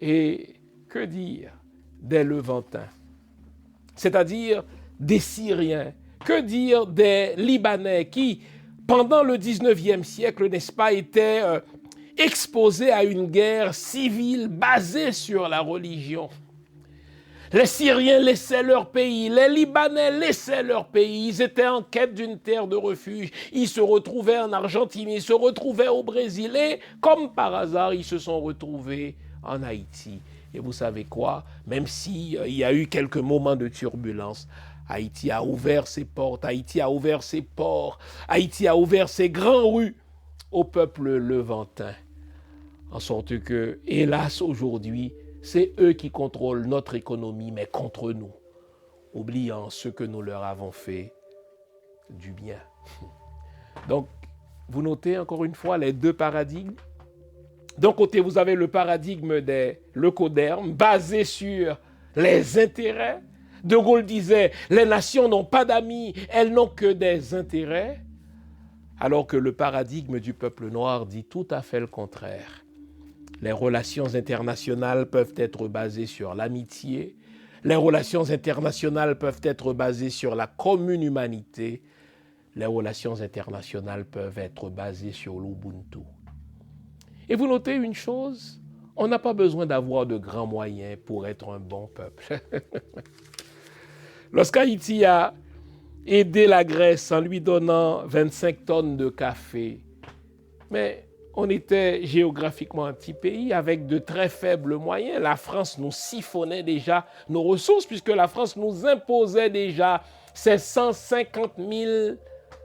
Et que dire des Levantins, c'est-à-dire des Syriens, que dire des Libanais qui, pendant le 19e siècle, n'est-ce pas, étaient exposés à une guerre civile basée sur la religion. Les Syriens laissaient leur pays, les Libanais laissaient leur pays, ils étaient en quête d'une terre de refuge, ils se retrouvaient en Argentine, ils se retrouvaient au Brésil et, comme par hasard, ils se sont retrouvés en Haïti. Et vous savez quoi? Même s'il y a eu quelques moments de turbulence, Haïti a ouvert ses portes, Haïti a ouvert ses ports, Haïti a ouvert ses grandes rues au peuple levantin. En sorte que, hélas, aujourd'hui, c'est eux qui contrôlent notre économie, mais contre nous, oubliant ce que nous leur avons fait du bien. Donc, vous notez encore une fois les deux paradigmes. D'un côté, vous avez le paradigme des leucodermes, basé sur les intérêts. De Gaulle disait, les nations n'ont pas d'amis, elles n'ont que des intérêts. Alors que le paradigme du peuple noir dit tout à fait le contraire. Les relations internationales peuvent être basées sur l'amitié. Les relations internationales peuvent être basées sur la commune humanité. Les relations internationales peuvent être basées sur l'Ubuntu. Et vous notez une chose, on n'a pas besoin d'avoir de grands moyens pour être un bon peuple. Lorsqu'Haïti a aidé la Grèce en lui donnant 25 tonnes de café, mais on était géographiquement un petit pays avec de très faibles moyens. La France nous siphonnait déjà nos ressources puisque la France nous imposait déjà ses 150 000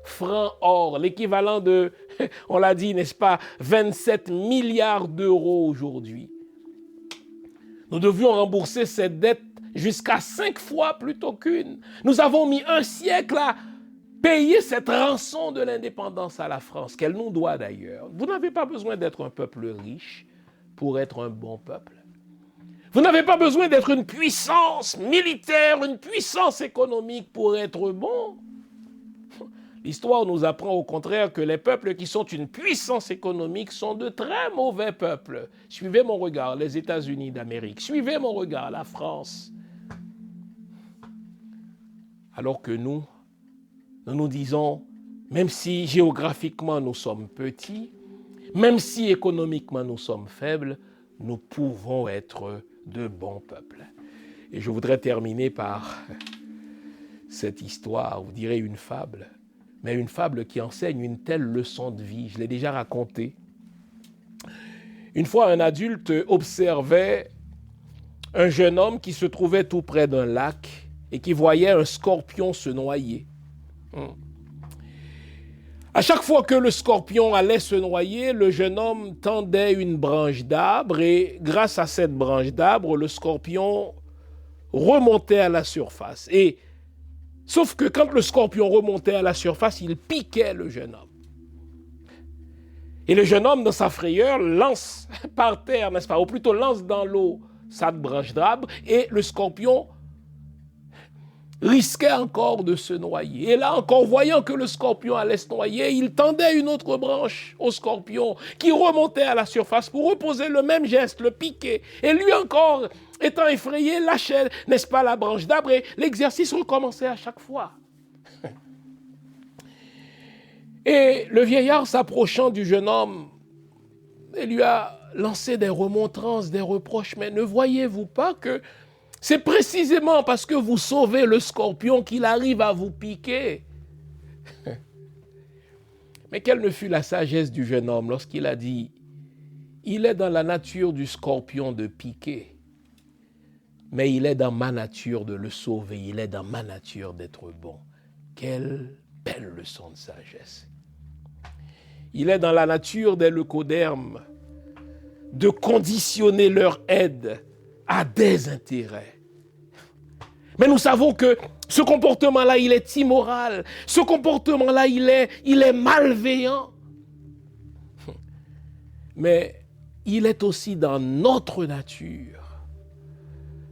francs or, l'équivalent de, on l'a dit, n'est-ce pas, 27 milliards d'euros aujourd'hui. Nous devions rembourser cette dette jusqu'à 5 fois plutôt qu'une. Nous avons mis un siècle à payer cette rançon de l'indépendance à la France, qu'elle nous doit d'ailleurs. Vous n'avez pas besoin d'être un peuple riche pour être un bon peuple. Vous n'avez pas besoin d'être une puissance militaire, une puissance économique pour être bon. L'histoire nous apprend au contraire que les peuples qui sont une puissance économique sont de très mauvais peuples. Suivez mon regard, les États-Unis d'Amérique. Suivez mon regard, la France. Alors que nous nous disons, même si géographiquement nous sommes petits, même si économiquement nous sommes faibles, nous pouvons être de bons peuples. Et je voudrais terminer par cette histoire, vous direz une fable, mais une fable qui enseigne une telle leçon de vie. Je l'ai déjà racontée. Une fois, un adulte observait un jeune homme qui se trouvait tout près d'un lac et qui voyait un scorpion se noyer. À chaque fois que le scorpion allait se noyer, le jeune homme tendait une branche d'arbre et grâce à cette branche d'arbre, le scorpion remontait à la surface. Sauf que quand le scorpion remontait à la surface, il piquait le jeune homme. Et le jeune homme, dans sa frayeur, lance par terre, n'est-ce pas, ou plutôt lance dans l'eau sa branche d'arbre et le scorpion risquait encore de se noyer. Et là encore, voyant que le scorpion allait se noyer, il tendait une autre branche au scorpion qui remontait à la surface pour reposer le même geste, le piquer. Et lui encore, étant effrayé, lâchait, n'est-ce pas, la branche d'arbre et l'exercice recommençait à chaque fois. Et le vieillard, s'approchant du jeune homme, il lui a lancé des remontrances, des reproches. Mais ne voyez-vous pas que c'est précisément parce que vous sauvez le scorpion qu'il arrive à vous piquer? Mais quelle ne fut la sagesse du jeune homme lorsqu'il a dit « Il est dans la nature du scorpion de piquer, mais il est dans ma nature de le sauver, il est dans ma nature d'être bon. » Quelle belle leçon de sagesse. Il est dans la nature des leucodermes de conditionner leur aide à des intérêts. Mais nous savons que ce comportement-là, il est immoral. Ce comportement-là, il est malveillant. Mais il est aussi dans notre nature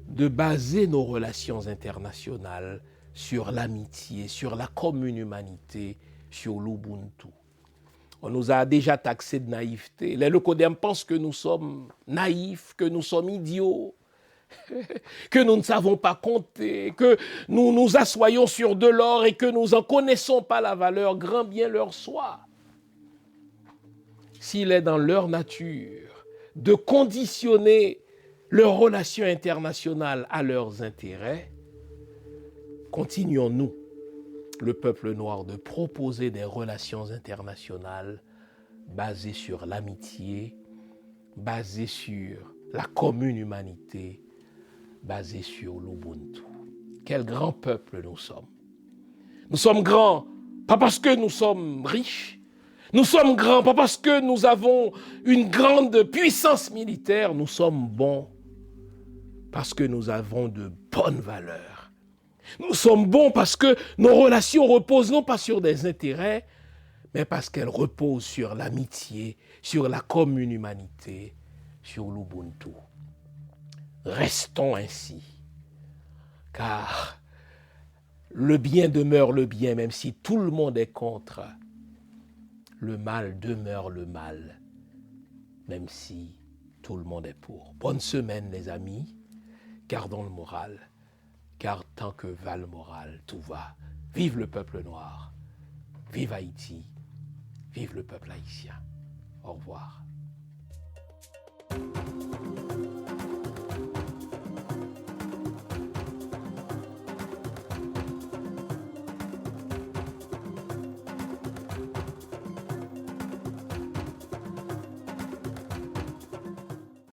de baser nos relations internationales sur l'amitié, sur la commune humanité, sur l'Ubuntu. On nous a déjà taxé de naïveté. Les leucodèmes pensent que nous sommes naïfs, que nous sommes idiots, que nous ne savons pas compter, que nous nous assoyons sur de l'or et que nous n'en connaissons pas la valeur, grand bien leur soit. S'il est dans leur nature de conditionner leurs relations internationales à leurs intérêts, continuons-nous, le peuple noir, de proposer des relations internationales basées sur l'amitié, basées sur la commune humanité, basées sur l'Ubuntu. Quel grand peuple nous sommes. Nous sommes grands, pas parce que nous sommes riches. Nous sommes grands, pas parce que nous avons une grande puissance militaire. Nous sommes bons parce que nous avons de bonnes valeurs. Nous sommes bons parce que nos relations reposent non pas sur des intérêts, mais parce qu'elles reposent sur l'amitié, sur la commune humanité, sur l'Ubuntu. Restons ainsi, car le bien demeure le bien, même si tout le monde est contre. Le mal demeure le mal, même si tout le monde est pour. Bonne semaine, les amis. Gardons le moral, car tant que va le moral, tout va. Vive le peuple noir, vive Haïti, vive le peuple haïtien. Au revoir.